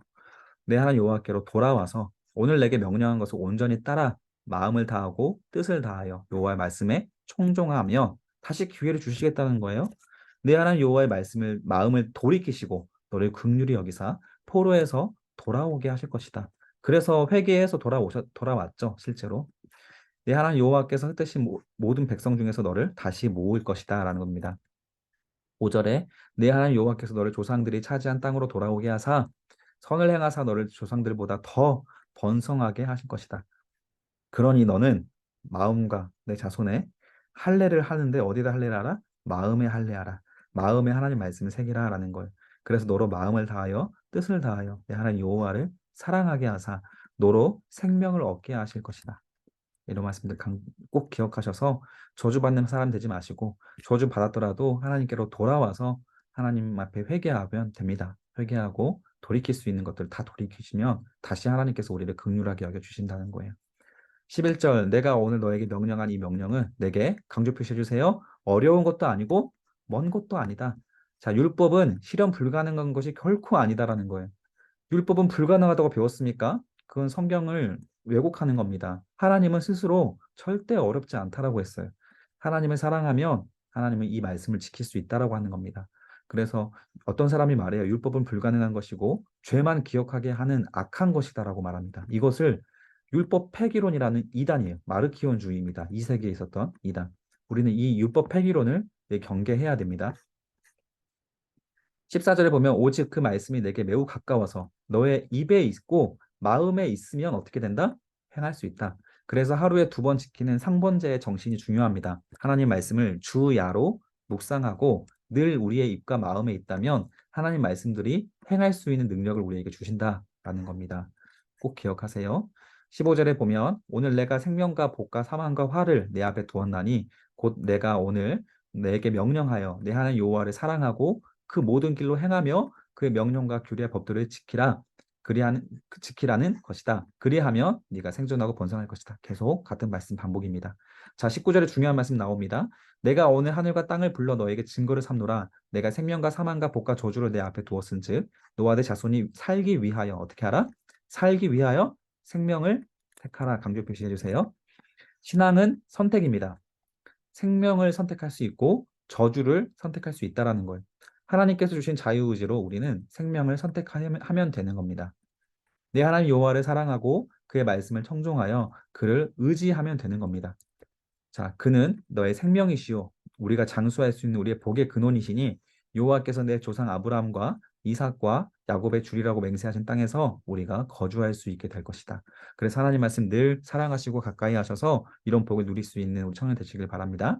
내 하나님 여호와께로 돌아와서 오늘 내게 명령한 것을 온전히 따라 마음을 다하고 뜻을 다하여 여호와의 말씀에 청종하며 다시 기회를 주시겠다는 거예요. 내 하나님 여호와의 말씀을 마음을 돌이키시고 너를 긍휼히 여기사 포로에서 돌아오게 하실 것이다. 그래서 회개해서 돌아왔죠, 실제로. 내 하나님 여호와께서 흩으신 모든 백성 중에서 너를 다시 모을 것이다라는 겁니다. 5절에 내 하나님 여호와께서 너를 조상들이 차지한 땅으로 돌아오게 하사 선을 행하사 너를 조상들보다 더 번성하게 하실 것이다. 그러니 너는 마음과 내 자손의 할례를 하는데 어디다 할례를 하라? 마음에 할례하라. 마음에 하나님 말씀을 새기라라는 걸. 그래서 너로 마음을 다하여 뜻을 다하여 내 하나님 여호와를 사랑하게 하사 너로 생명을 얻게 하실 것이다. 이런 말씀들 꼭 기억하셔서 저주받는 사람 되지 마시고 저주 받았더라도 하나님께로 돌아와서 하나님 앞에 회개하면 됩니다. 회개하고 돌이킬 수 있는 것들 다 돌이키시면 다시 하나님께서 우리를 긍휼하게 여겨주신다는 거예요. 11절 내가 오늘 너에게 명령한 이 명령은 내게 강조 표시해 주세요. 어려운 것도 아니고 먼 것도 아니다. 자, 율법은 실현 불가능한 것이 결코 아니다라는 거예요. 율법은 불가능하다고 배웠습니까? 그건 성경을 왜곡하는 겁니다. 하나님은 스스로 절대 어렵지 않다라고 했어요. 하나님을 사랑하면 하나님은 이 말씀을 지킬 수 있다라고 하는 겁니다. 그래서 어떤 사람이 말해요. 율법은 불가능한 것이고 죄만 기억하게 하는 악한 것이다라고 말합니다. 이것을 율법 폐기론이라는 이단이에요. 마르키온주의입니다. 2세기에 있었던 이단. 우리는 이 율법 폐기론을 경계해야 됩니다. 14절에 보면 오직 그 말씀이 내게 매우 가까워서 너의 입에 있고 마음에 있으면 어떻게 된다? 행할 수 있다. 그래서 하루에 2번 지키는 상번제의 정신이 중요합니다. 하나님 말씀을 주야로 묵상하고 늘 우리의 입과 마음에 있다면 하나님 말씀들이 행할 수 있는 능력을 우리에게 주신다라는 겁니다. 꼭 기억하세요. 15절에 보면 오늘 내가 생명과 복과 사망과 화를 내 앞에 두었나니 곧 내가 오늘 내게 명령하여 내 하나님 여호와를 사랑하고 그 모든 길로 행하며 그의 명령과 규례 법들을 지키라는 것이다. 그리하면 네가 생존하고 번성할 것이다. 계속 같은 말씀 반복입니다. 자, 19절에 중요한 말씀 나옵니다. 내가 오늘 하늘과 땅을 불러 너에게 증거를 삼노라. 내가 생명과 사망과 복과 저주를 내 앞에 두었은즉 너와 내 자손이 살기 위하여 어떻게 하라? 살기 위하여 생명을 택하라. 강조 표시해 주세요. 신앙은 선택입니다. 생명을 선택할 수 있고 저주를 선택할 수 있다라는 거예요. 하나님께서 주신 자유의지로 우리는 생명을 선택하면 되는 겁니다. 내 하나님 여호와를 사랑하고 그의 말씀을 청종하여 그를 의지하면 되는 겁니다. 자, 그는 너의 생명이시요 우리가 장수할 수 있는 우리의 복의 근원이시니 여호와께서 내 조상 아브라함과 이삭과 야곱의 주리라고 맹세하신 땅에서 우리가 거주할 수 있게 될 것이다. 그래서 하나님 말씀 늘 사랑하시고 가까이 하셔서 이런 복을 누릴 수 있는 우리 청년 되시길 바랍니다.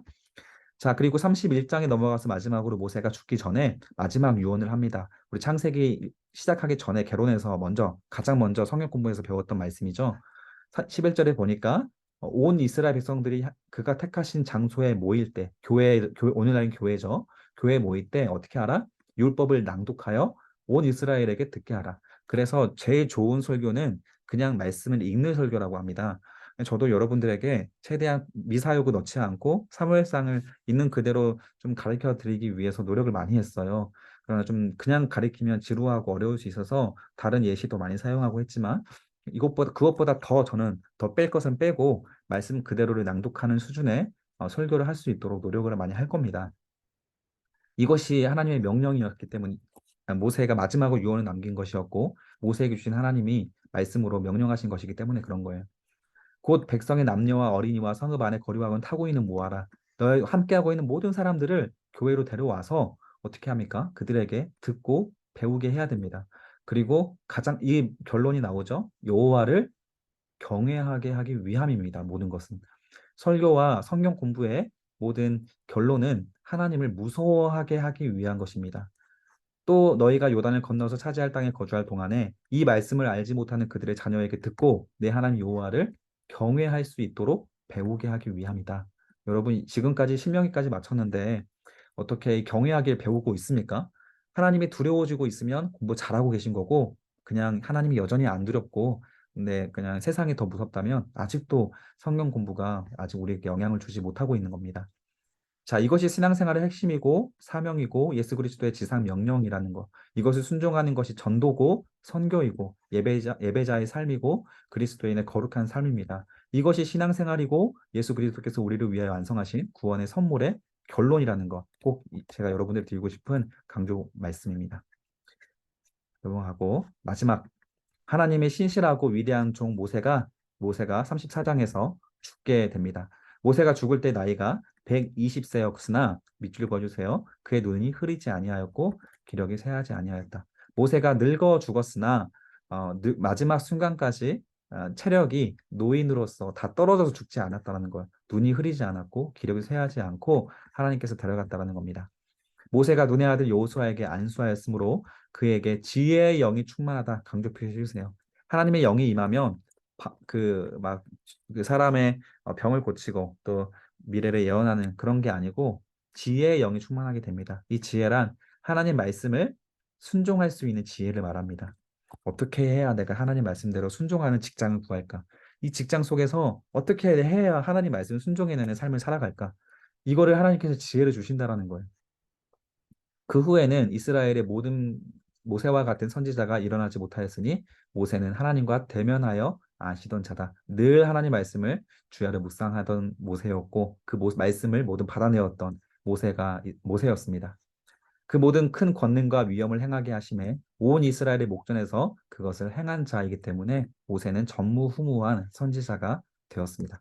자, 그리고 31장에 넘어가서 마지막으로 모세가 죽기 전에 마지막 유언을 합니다. 우리 창세기 시작하기 전에 개론에서 가장 먼저 성경 공부에서 배웠던 말씀이죠. 11절에 보니까 온 이스라엘 백성들이 그가 택하신 장소에 모일 때, 오늘날인 교회죠. 교회에 모일 때 어떻게 하라? 율법을 낭독하여 온 이스라엘에게 듣게 하라. 그래서 제일 좋은 설교는 그냥 말씀을 읽는 설교라고 합니다. 저도 여러분들에게 최대한 미사역을 넣지 않고 사무엘상을 있는 그대로 좀 가르쳐 드리기 위해서 노력을 많이 했어요. 그러나 좀 그냥 가르치면 지루하고 어려울 수 있어서 다른 예시도 많이 사용하고 했지만 그것보다 더 저는 더 뺄 것은 빼고 말씀 그대로를 낭독하는 수준의 설교를 할 수 있도록 노력을 많이 할 겁니다. 이것이 하나님의 명령이었기 때문에 모세가 마지막으로 유언을 남긴 것이었고 모세에게 주신 하나님이 말씀으로 명령하신 것이기 때문에 그런 거예요. 곧 백성의 남녀와 어린이와 성읍 안에 거류하고 타고 있는 모아라. 너희 함께하고 있는 모든 사람들을 교회로 데려와서 어떻게 합니까? 그들에게 듣고 배우게 해야 됩니다. 그리고 가장 이 결론이 나오죠. 여호와를 경외하게 하기 위함입니다. 모든 것은. 설교와 성경 공부의 모든 결론은 하나님을 무서워하게 하기 위한 것입니다. 또 너희가 요단을 건너서 차지할 땅에 거주할 동안에 이 말씀을 알지 못하는 그들의 자녀에게 듣고 내 하나님 여호와를 경외할 수 있도록 배우게 하기 위함이다. 여러분 지금까지 신명기까지 마쳤는데 어떻게 경외하길 배우고 있습니까? 하나님이 두려워지고 있으면 공부 잘하고 계신 거고 그냥 하나님이 여전히 안 두렵고 근데 그냥 세상이 더 무섭다면 아직도 성경 공부가 아직 우리에게 영향을 주지 못하고 있는 겁니다. 자, 이것이 신앙생활의 핵심이고 사명이고 예수 그리스도의 지상 명령이라는 것. 이것을 순종하는 것이 전도고 선교이고 예배자의 삶이고 그리스도인의 거룩한 삶입니다. 이것이 신앙생활이고 예수 그리스도께서 우리를 위하여 완성하신 구원의 선물의 결론이라는 것. 꼭 제가 여러분들 드리고 싶은 강조 말씀입니다. 넘어가고 마지막 하나님의 신실하고 위대한 종 모세가 34장에서 죽게 됩니다. 모세가 죽을 때 나이가 120세였으나 밑줄 그어주세요. 그의 눈이 흐리지 아니하였고 기력이 쇠하지 아니하였다. 모세가 늙어 죽었으나 마지막 순간까지 체력이 노인으로서 다 떨어져서 죽지 않았다는 걸 눈이 흐리지 않았고 기력이 쇠하지 않고 하나님께서 데려갔다는 겁니다. 모세가 눈의 아들 여호수아에게 안수하였으므로 그에게 지혜의 영이 충만하다 강조 표시해 주세요. 하나님의 영이 임하면 그 사람의 병을 고치고 또 미래를 예언하는 그런 게 아니고 지혜의 영이 충만하게 됩니다. 이 지혜란 하나님 말씀을 순종할 수 있는 지혜를 말합니다. 어떻게 해야 내가 하나님 말씀대로 순종하는 직장을 구할까? 이 직장 속에서 어떻게 해야 하나님 말씀을 순종해내는 삶을 살아갈까? 이거를 하나님께서 지혜를 주신다라는 거예요. 그 후에는 이스라엘의 모든 모세와 같은 선지자가 일어나지 못하였으니 모세는 하나님과 대면하여 아시던 자다. 늘 하나님 말씀을 주야를 묵상하던 모세였고 그 말씀을 모두 받아내었던 모세였습니다. 그 모든 큰 권능과 위엄을 행하게 하심에 온 이스라엘의 목전에서 그것을 행한 자이기 때문에 모세는 전무후무한 선지자가 되었습니다.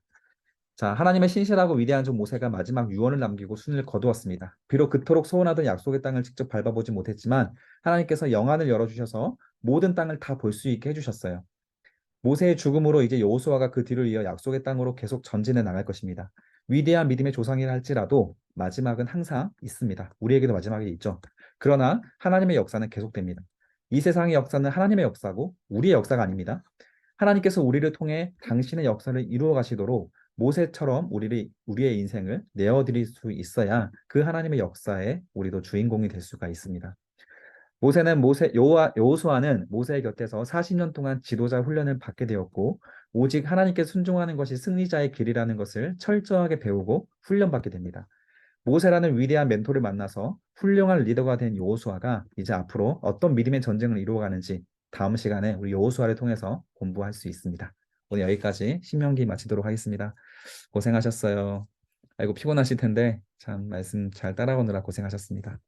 자, 하나님의 신실하고 위대한 종 모세가 마지막 유언을 남기고 순을 거두었습니다. 비록 그토록 소원하던 약속의 땅을 직접 밟아보지 못했지만 하나님께서 영안을 열어주셔서 모든 땅을 다 볼 수 있게 해주셨어요. 모세의 죽음으로 이제 여호수아가 그 뒤를 이어 약속의 땅으로 계속 전진해 나갈 것입니다. 위대한 믿음의 조상이라 할지라도 마지막은 항상 있습니다. 우리에게도 마지막이 있죠. 그러나 하나님의 역사는 계속됩니다. 이 세상의 역사는 하나님의 역사고 우리의 역사가 아닙니다. 하나님께서 우리를 통해 당신의 역사를 이루어 가시도록 모세처럼 우리의 인생을 내어드릴 수 있어야 그 하나님의 역사에 우리도 주인공이 될 수가 있습니다. 여호수아는 모세의 곁에서 40년 동안 지도자 훈련을 받게 되었고 오직 하나님께 순종하는 것이 승리자의 길이라는 것을 철저하게 배우고 훈련받게 됩니다. 모세라는 위대한 멘토를 만나서 훌륭한 리더가 된 여호수아가 이제 앞으로 어떤 믿음의 전쟁을 이루어가는지 다음 시간에 우리 여호수아를 통해서 공부할 수 있습니다. 오늘 여기까지 신명기 마치도록 하겠습니다. 고생하셨어요. 아이고 피곤하실 텐데 참 말씀 잘 따라오느라 고생하셨습니다.